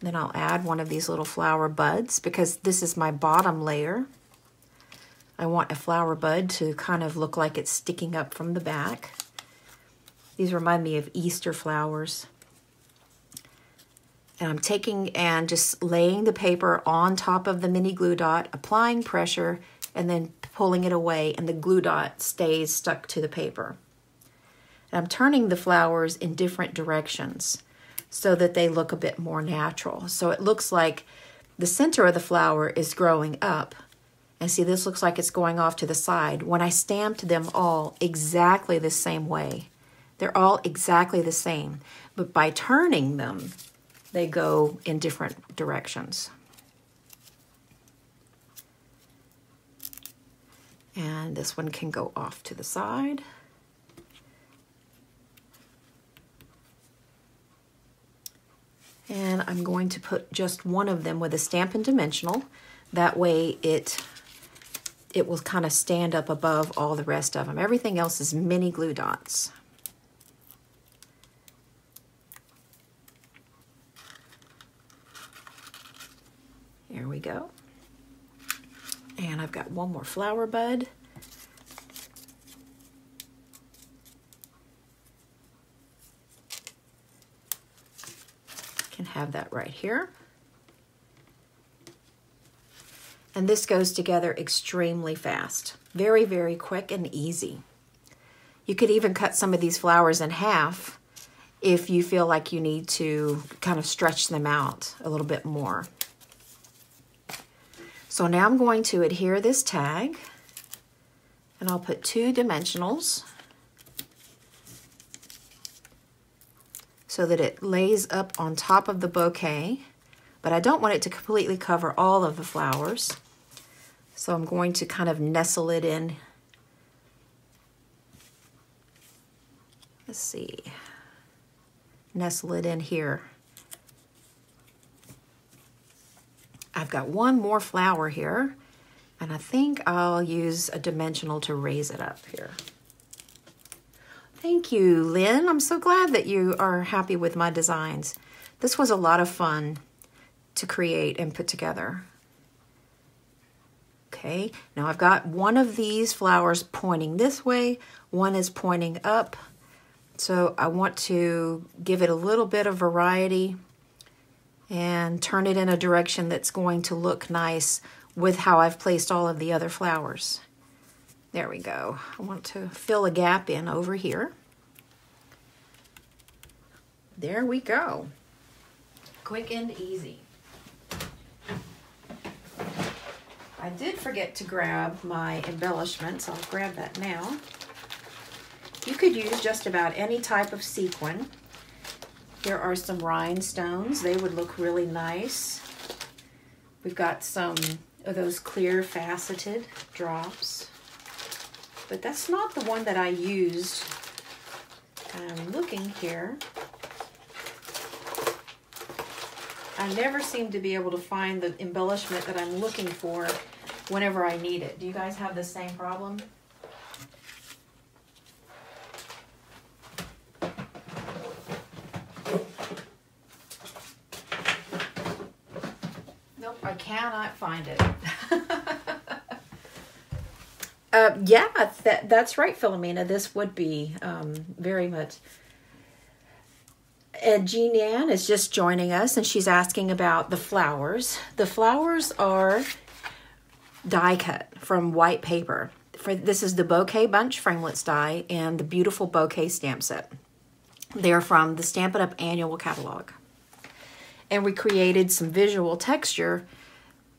Then I'll add one of these little flower buds, because this is my bottom layer. I want a flower bud to kind of look like it's sticking up from the back. These remind me of Easter flowers. And I'm taking and just laying the paper on top of the mini glue dot, applying pressure, and then pulling it away, and the glue dot stays stuck to the paper. And I'm turning the flowers in different directions so that they look a bit more natural. So it looks like the center of the flower is growing up. And see, this looks like it's going off to the side. When I stamped them all exactly the same way, they're all exactly the same. But by turning them, they go in different directions. And this one can go off to the side. And I'm going to put just one of them with a Stampin' Dimensional. That way it will kind of stand up above all the rest of them. Everything else is mini glue dots. There we go. And I've got one more flower bud. Can have that right here. And this goes together extremely fast. Very, very quick and easy. You could even cut some of these flowers in half if you feel like you need to kind of stretch them out a little bit more. So now I'm going to adhere this tag, and I'll put 2 dimensionals so that it lays up on top of the bouquet, but I don't want it to completely cover all of the flowers. So I'm going to kind of nestle it in. Let's see. Nestle it in here. I've got one more flower here, and I think I'll use a dimensional to raise it up here. Thank you, Lynn. I'm so glad that you are happy with my designs. This was a lot of fun to create and put together. Okay, now I've got one of these flowers pointing this way, one is pointing up. So I want to give it a little bit of variety and turn it in a direction that's going to look nice with how I've placed all of the other flowers. There we go. I want to fill a gap in over here. There we go. Quick and easy. I did forget to grab my embellishments. I'll grab that now. You could use just about any type of sequin. Here are some rhinestones. They would look really nice. We've got some of those clear faceted drops. But that's not the one that I used. I'm looking here. I never seem to be able to find the embellishment that I'm looking for whenever I need it. Do you guys have the same problem? Nope, I cannot find it. Yeah, that's right, Philomena. This would be very much. Jean Ann is just joining us, and she's asking about the flowers. The flowers are die cut from white paper. This is the Bouquet Bunch Framelits die and the beautiful Bouquet stamp set. They're from the Stampin' Up! Annual Catalog. And we created some visual texture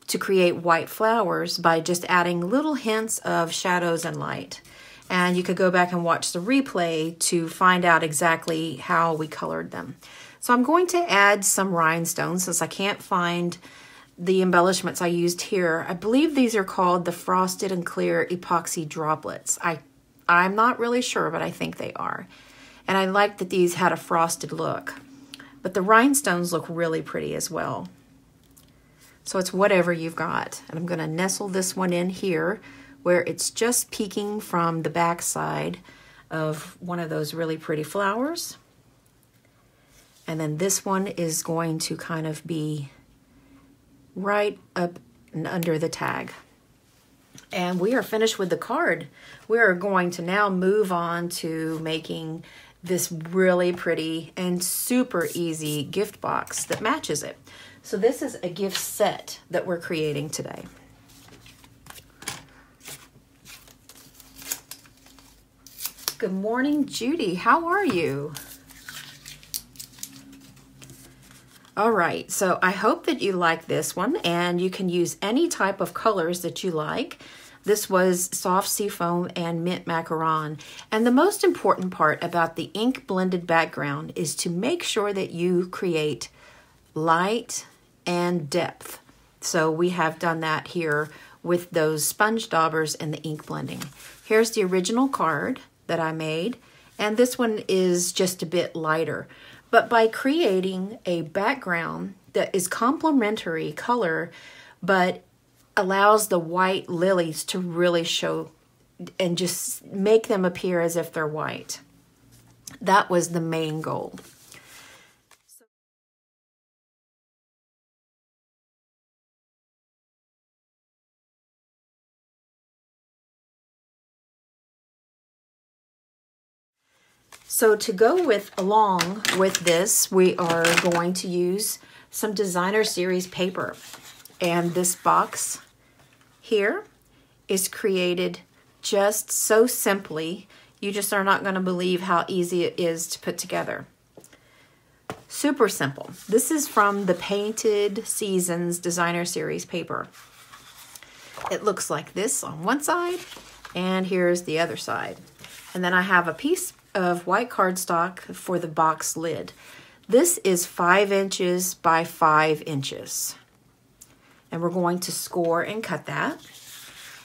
to create white flowers by just adding little hints of shadows and light. And you could go back and watch the replay to find out exactly how we colored them. So I'm going to add some rhinestones since I can't find the embellishments I used here. I believe these are called the Frosted and Clear Epoxy Droplets. I'm not really sure, but I think they are. And I like that these had a frosted look. But the rhinestones look really pretty as well. So it's whatever you've got. And I'm going to nestle this one in here where it's just peeking from the back side of one of those really pretty flowers. And then this one is going to kind of be right up and under the tag. And we are finished with the card. We are going to now move on to making this really pretty and super easy gift box that matches it. So this is a gift set that we're creating today. Good morning, Judy. How are you? All right, so I hope that you like this one, and you can use any type of colors that you like. This was soft seafoam and mint macaron. And the most important part about the ink blended background is to make sure that you create light and depth. So we have done that here with those sponge daubers and the ink blending. Here's the original card that I made, and this one is just a bit lighter. But by creating a background that is complementary color, but allows the white lilies to really show and just make them appear as if they're white. That was the main goal. So to go along with this, we are going to use some designer series paper. And this box here is created just so simply. You just are not going to believe how easy it is to put together. Super simple. This is from the Painted Seasons designer series paper. It looks like this on one side, and here's the other side. And then I have a piece of white cardstock for the box lid. This is 5 inches by 5 inches. And we're going to score and cut that.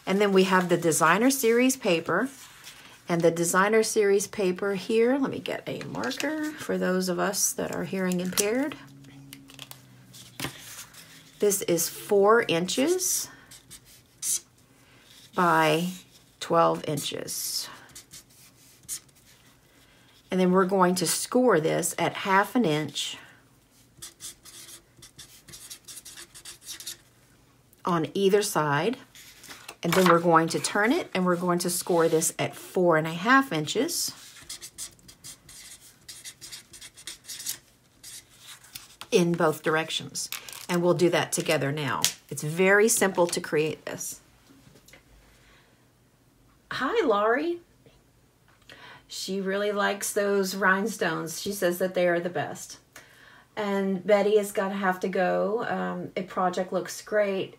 And then we have the designer series paper. And the designer series paper here, let me get a marker for those of us that are hearing impaired. This is 4 inches by 12 inches. And then we're going to score this at 1/2 inch on either side. And then we're going to turn it and we're going to score this at 4.5 inches. In both directions. And we'll do that together now. It's very simple to create this. Hi, Laurie. She really likes those rhinestones. She says that they are the best. And Betty is going to have to go. A project looks great.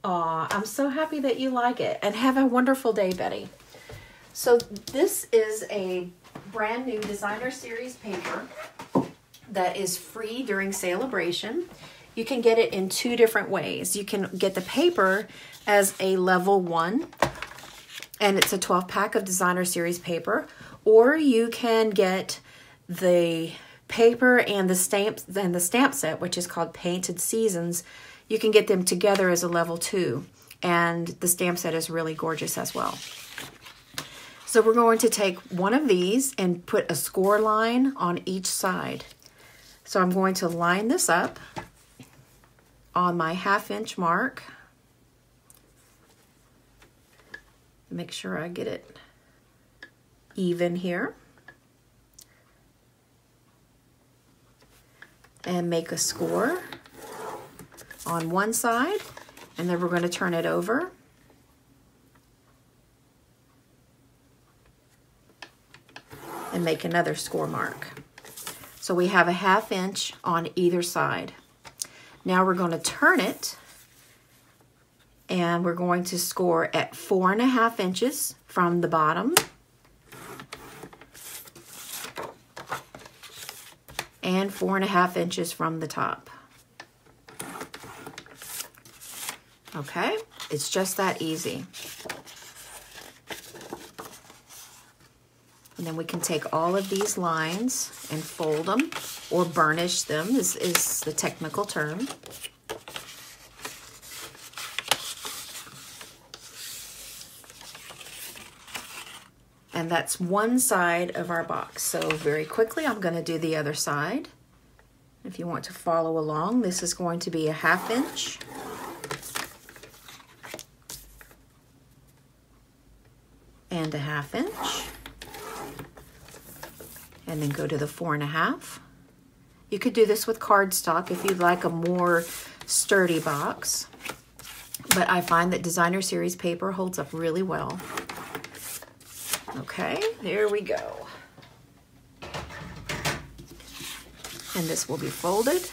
Aw, I'm so happy that you like it. And have a wonderful day, Betty. So this is a brand new designer series paper that is free during Celebration. You can get it in 2 different ways. You can get the paper as a level 1, and it's a 12-pack of designer series paper, or you can get the paper and the stamp set, which is called Painted Seasons. You can get them together as a level 2, and the stamp set is really gorgeous as well. So we're going to take one of these and put a score line on each side. So I'm going to line this up on my 1/2 inch mark. Make sure I get it even here. And make a score on one side, and then we're going to turn it over. And make another score mark. So we have a 1/2 inch on either side. Now we're going to turn it, and we're going to score at 4.5 inches from the bottom and 4.5 inches from the top. Okay, it's just that easy. And then we can take all of these lines and fold them, or burnish them is the technical term. And that's one side of our box. So very quickly, I'm going to do the other side. If you want to follow along, this is going to be a 1/2 inch. And a 1/2 inch. And then go to the 4.5. You could do this with cardstock if you'd like a more sturdy box. But I find that designer series paper holds up really well. Okay, there we go. And this will be folded.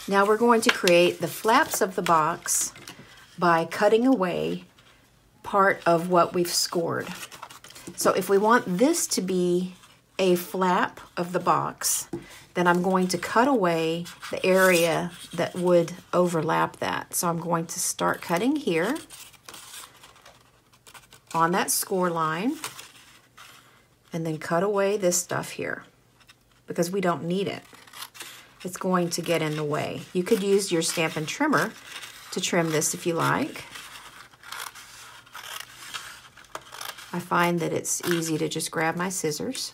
Now we're going to create the flaps of the box by cutting away part of what we've scored. So if we want this to be a flap of the box, then I'm going to cut away the area that would overlap that. So I'm going to start cutting here on that score line, and then cut away this stuff here because we don't need it. It's going to get in the way. You could use your Stampin' Trimmer to trim this if you like. I find that it's easy to just grab my scissors.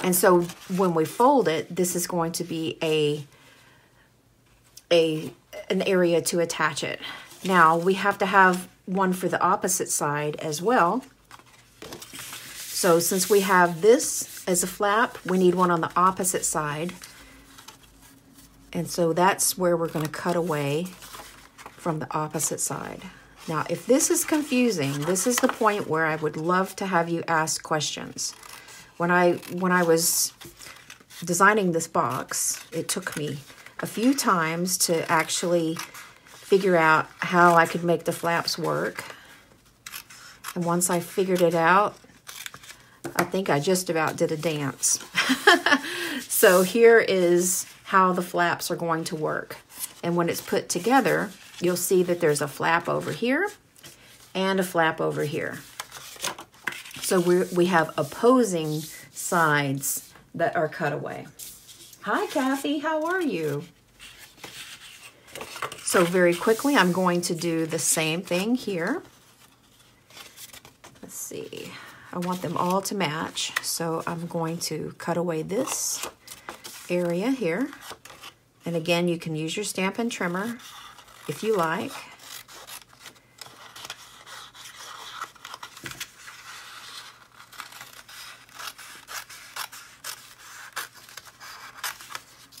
And so when we fold it, this is going to be an area to attach it. Now we have to have one for the opposite side as well. So since we have this as a flap, we need one on the opposite side. And so that's where we're going to cut away from the opposite side. Now, if this is confusing, this is the point where I would love to have you ask questions. When I was designing this box, it took me a few times to actually figure out how I could make the flaps work. And once I figured it out, I think I just about did a dance. So here is how the flaps are going to work. And when it's put together, you'll see that there's a flap over here and a flap over here. So we have opposing sides that are cut away. Hi, Kathy, how are you? So So very quickly, I'm going to do the same thing here. Let's see. I want them all to match, so I'm going to cut away this area here. And again, you can use your Stampin' Trimmer if you like.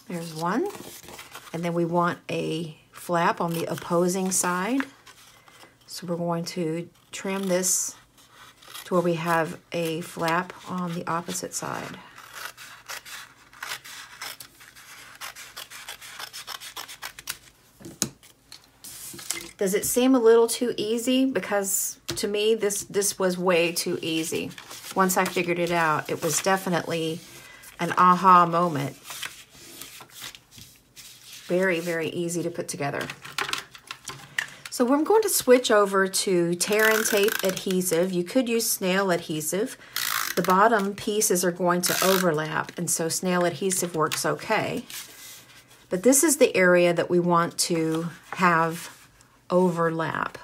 There's one. And then we want a flap on the opposing side. So we're going to trim this to where we have a flap on the opposite side. Does it seem a little too easy? Because to me, this was way too easy. Once I figured it out, it was definitely an aha moment. Very, very easy to put together. So we're going to switch over to tear and tape adhesive. You could use snail adhesive. The bottom pieces are going to overlap, and so snail adhesive works okay. But this is the area that we want to have overlap.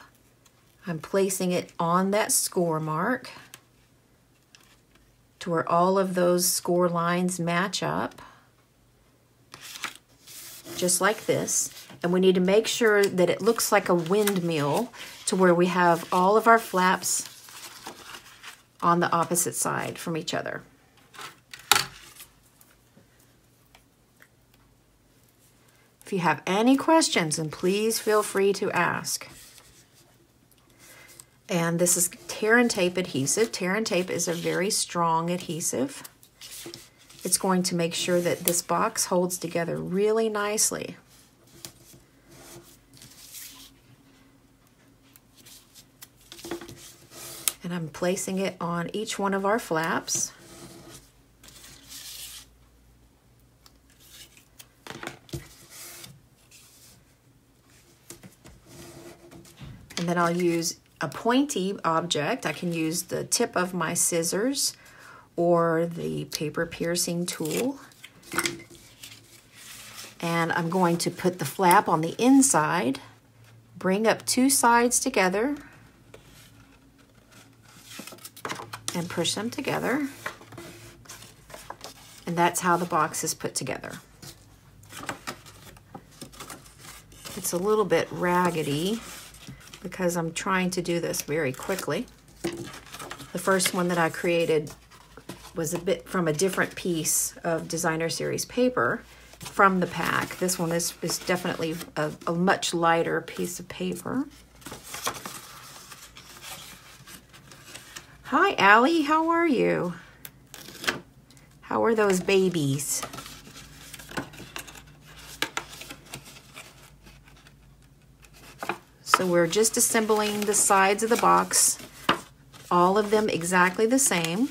I'm placing it on that score mark to where all of those score lines match up, just like this. And we need to make sure that it looks like a windmill to where we have all of our flaps on the opposite side from each other. If you have any questions, then please feel free to ask. And this is tear and tape adhesive. Tear and tape is a very strong adhesive. It's going to make sure that this box holds together really nicely. And I'm placing it on each one of our flaps. And then I'll use a pointy object. I can use the tip of my scissors or the paper piercing tool. And I'm going to put the flap on the inside, bring up two sides together, and push them together. And that's how the box is put together. It's a little bit raggedy because I'm trying to do this very quickly. The first one that I created was a bit from a different piece of Designer Series paper from the pack. This one is definitely a much lighter piece of paper. Hi, Allie, how are you? How are those babies? So we're just assembling the sides of the box, all of them exactly the same.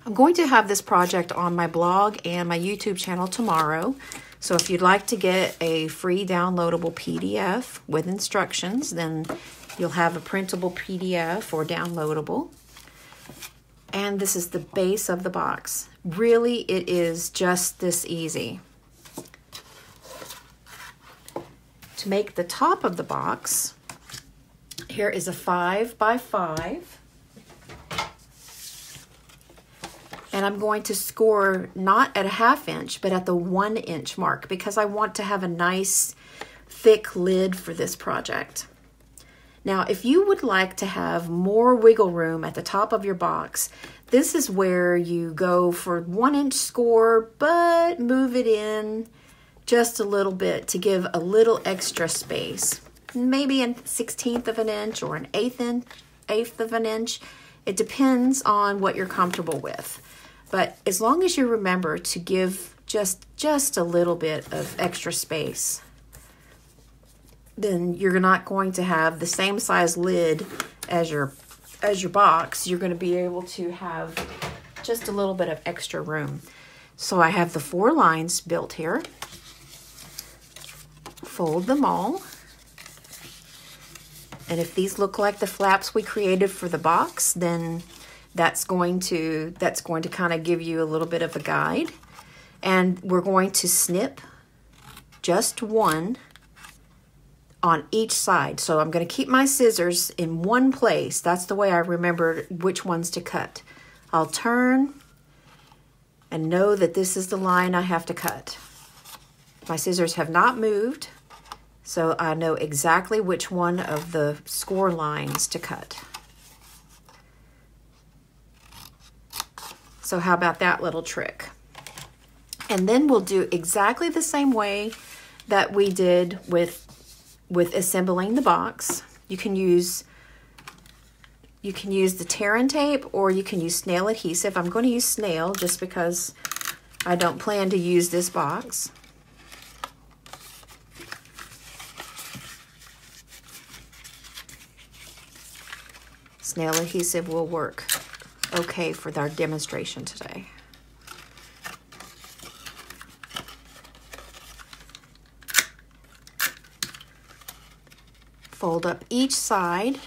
I'm going to have this project on my blog and my YouTube channel tomorrow. So if you'd like to get a free downloadable PDF with instructions, then you'll have a printable PDF or downloadable. And this is the base of the box. Really, it is just this easy. To make the top of the box, here is a 5 by 5. And I'm going to score not at a 1/2 inch, but at the 1 inch mark because I want to have a nice thick lid for this project. Now, if you would like to have more wiggle room at the top of your box, this is where you go for 1 inch score, but move it in just a little bit to give a little extra space. Maybe a 1/16 of an inch or an eighth of an inch. It depends on what you're comfortable with. But as long as you remember to give just a little bit of extra space, then you're not going to have the same size lid as your box. You're going to be able to have just a little bit of extra room. So I have the 4 lines built here. Fold them all. And if these look like the flaps we created for the box, then that's going to kind of give you a little bit of a guide. And we're going to snip just one on each side. So I'm going to keep my scissors in one place. That's the way I remember which ones to cut. I'll turn and know that this is the line I have to cut. My scissors have not moved, so I know exactly which one of the score lines to cut. So how about that little trick? And then we'll do exactly the same way that we did with assembling the box. You can use the tear and tape, or you can use snail adhesive. I'm going to use snail just because I don't plan to use this box. Snail adhesive will work okay for our demonstration today. Fold up each side,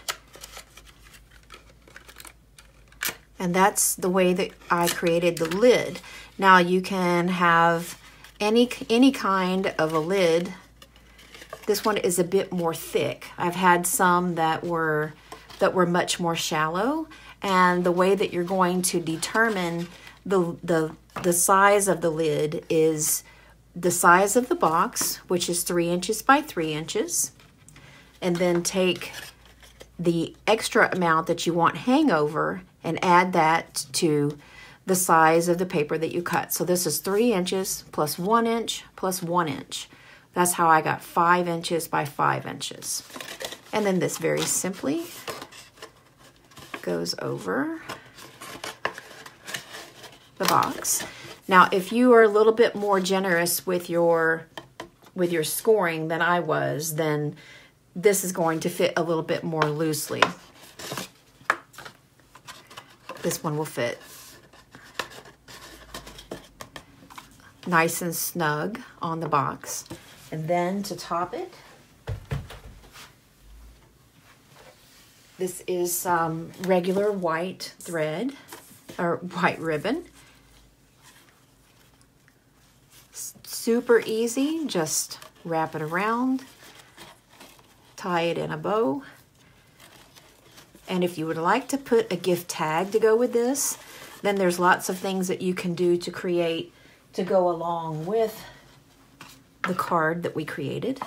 and that's the way that I created the lid. Now you can have any kind of a lid. This one is a bit more thick. I've had some that were much more shallow, and the way that you're going to determine the size of the lid is the size of the box, which is 3 inches by 3 inches. And then take the extra amount that you want hangover and add that to the size of the paper that you cut. So this is 3 inches plus 1 inch plus 1 inch. That's how I got 5 inches by 5 inches. And then this very simply goes over the box. Now, if you are a little bit more generous with your scoring than I was, then this is going to fit a little bit more loosely. This one will fit nice and snug on the box. And then to top it, this is regular white thread or white ribbon. Super easy, just wrap it around, tie it in a bow. And if you would like to put a gift tag to go with this, then there's lots of things that you can do to create to go along with the card that we created.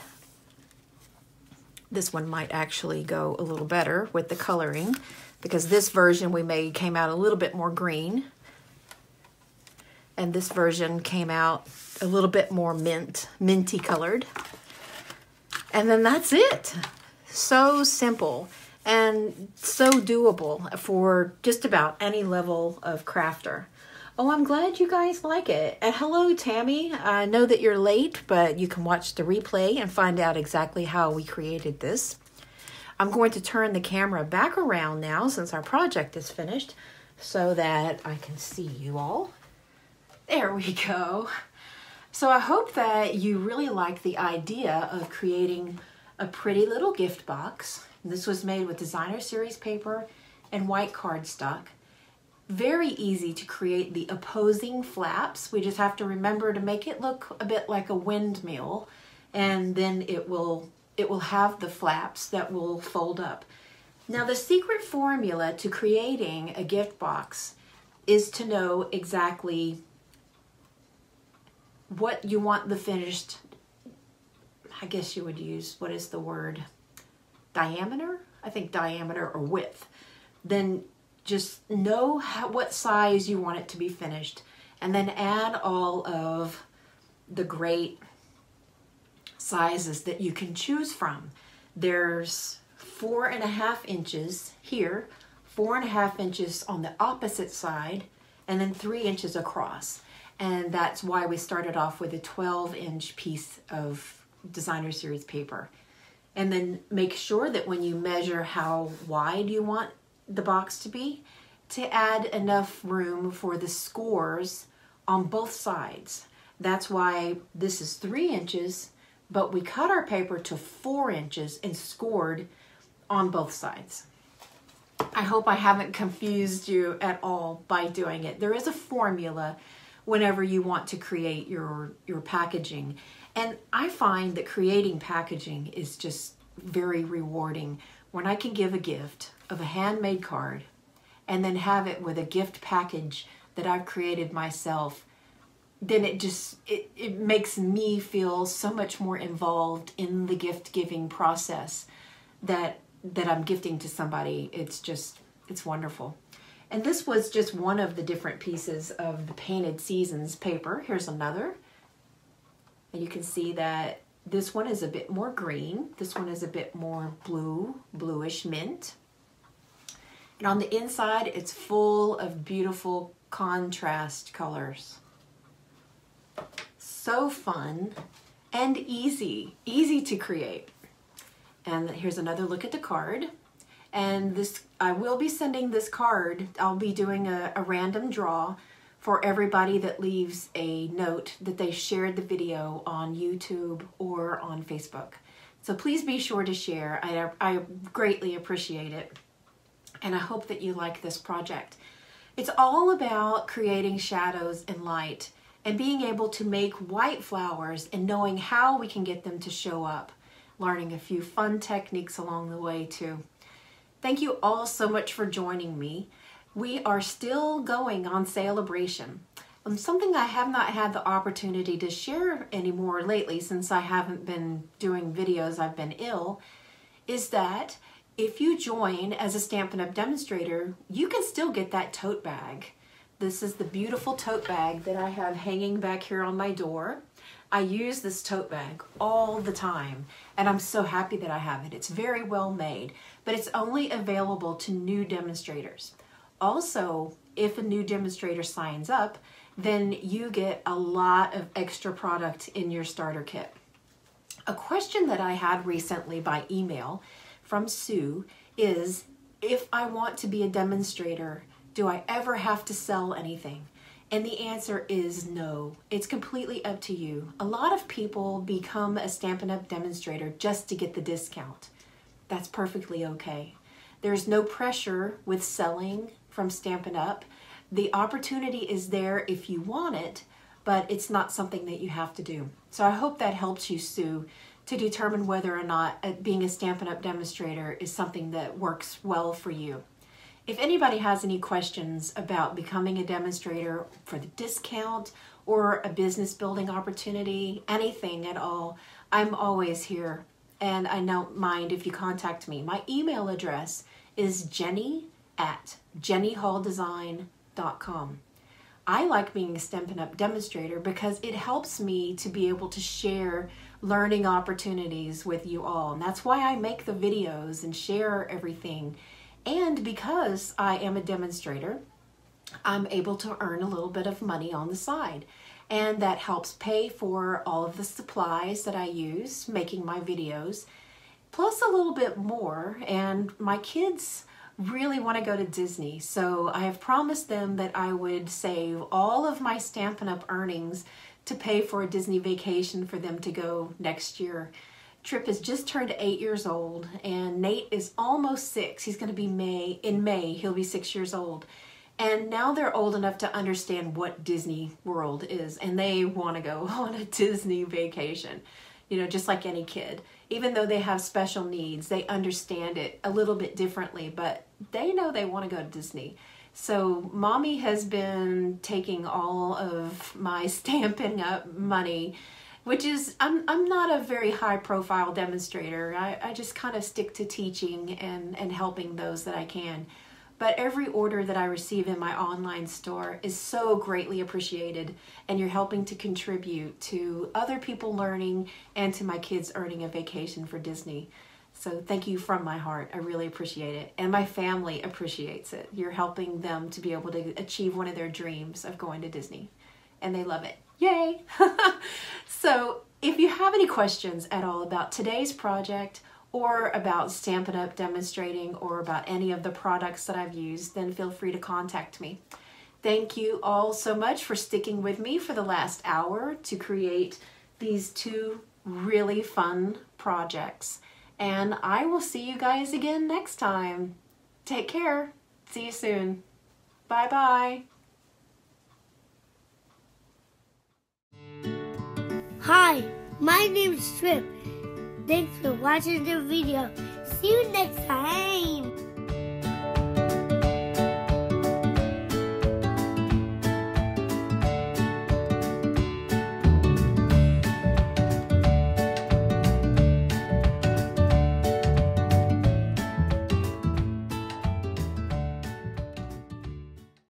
This one might actually go a little better with the coloring, because this version we made came out a little bit more green, and this version came out a little bit more minty colored. And then that's it. So simple and so doable for just about any level of crafter. Oh, I'm glad you guys like it. And hello, Tammy. I know that you're late, but you can watch the replay and find out exactly how we created this. I'm going to turn the camera back around now since our project is finished so that I can see you all. There we go. So I hope that you really like the idea of creating a pretty little gift box. This was made with designer series paper and white cardstock. Very easy to create the opposing flaps. We just have to remember to make it look a bit like a windmill, and then it will have the flaps that will fold up. Now, the secret formula to creating a gift box is to know exactly what you want the finished, I guess you would use, what is the word? Diameter? I think diameter or width. Then just know what size you want it to be finished, and then add all of the great sizes that you can choose from. There's 4.5 inches here, 4.5 inches on the opposite side, and then 3 inches across. And that's why we started off with a 12-inch piece of designer series paper. And then make sure that when you measure how wide you want the box to be, to add enough room for the scores on both sides. That's why this is 3 inches, but we cut our paper to 4 inches and scored on both sides. I hope I haven't confused you at all by doing it. There is a formula whenever you want to create your packaging. And I find that creating packaging is just very rewarding when I can give a gift of a handmade card and then have it with a gift package that I've created myself. Then it makes me feel so much more involved in the gift giving process that I'm gifting to somebody. It's wonderful. And this was just one of the different pieces of the Painted Seasons paper. Here's another. And you can see that this one is a bit more green. This one is a bit more bluish mint. And on the inside, it's full of beautiful contrast colors. So fun and easy to create. And here's another look at the card. And this, I will be sending this card. I'll be doing a random draw for everybody that leaves a note that they shared the video on YouTube or on Facebook. So please be sure to share. I greatly appreciate it. And I hope that you like this project. It's all about creating shadows and light and being able to make white flowers and knowing how we can get them to show up. Learning a few fun techniques along the way too. Thank you all so much for joining me. We are still going on Celebration. Something I have not had the opportunity to share anymore lately since I haven't been doing videos, I've been ill, is that if you join as a Stampin' Up! Demonstrator, you can still get that tote bag. This is the beautiful tote bag that I have hanging back here on my door. I use this tote bag all the time, and I'm so happy that I have it. It's very well made, but it's only available to new demonstrators. Also, if a new demonstrator signs up, then you get a lot of extra product in your starter kit. A question that I had recently by email from Sue is, if I want to be a demonstrator, do I ever have to sell anything? And the answer is no. It's completely up to you. A lot of people become a Stampin' Up! Demonstrator just to get the discount. That's perfectly okay. There's no pressure with selling from Stampin' Up! The opportunity is there if you want it, but it's not something that you have to do. So I hope that helps you, Sue, to determine whether or not being a Stampin' Up! Demonstrator is something that works well for you. If anybody has any questions about becoming a demonstrator for the discount or a business building opportunity, anything at all, I'm always here. And I don't mind if you contact me. My email address is jenny@jennyhalldesign.com. I like being a Stampin' Up! Demonstrator because it helps me to be able to share learning opportunities with you all. And that's why I make the videos and share everything. And because I am a demonstrator, I'm able to earn a little bit of money on the side. And that helps pay for all of the supplies that I use making my videos, plus a little bit more. And my kids really want to go to Disney, so I have promised them that I would save all of my Stampin' Up! Earnings to pay for a Disney vacation for them to go next year. Trip has just turned 8 years old, and Nate is almost 6. He's going to be in May, he'll be 6 years old. And now they're old enough to understand what Disney World is, and they want to go on a Disney vacation, you know, just like any kid. Even though they have special needs, they understand it a little bit differently, but they know they want to go to Disney. So Mommy has been taking all of my Stampin' Up! Money, which is, I'm not a very high profile demonstrator. I just kind of stick to teaching and helping those that I can. But every order that I receive in my online store is so greatly appreciated, and you're helping to contribute to other people learning and to my kids earning a vacation for Disney. So thank you from my heart. I really appreciate it. And my family appreciates it. You're helping them to be able to achieve one of their dreams of going to Disney. And they love it. Yay! So if you have any questions at all about today's project or about Stampin' Up! Demonstrating or about any of the products that I've used, then feel free to contact me. Thank you all so much for sticking with me for the last hour to create these two really fun projects. And I will see you guys again next time. Take care. See you soon. Bye-bye. Hi, my name is Trip. Thanks for watching the video. See you next time.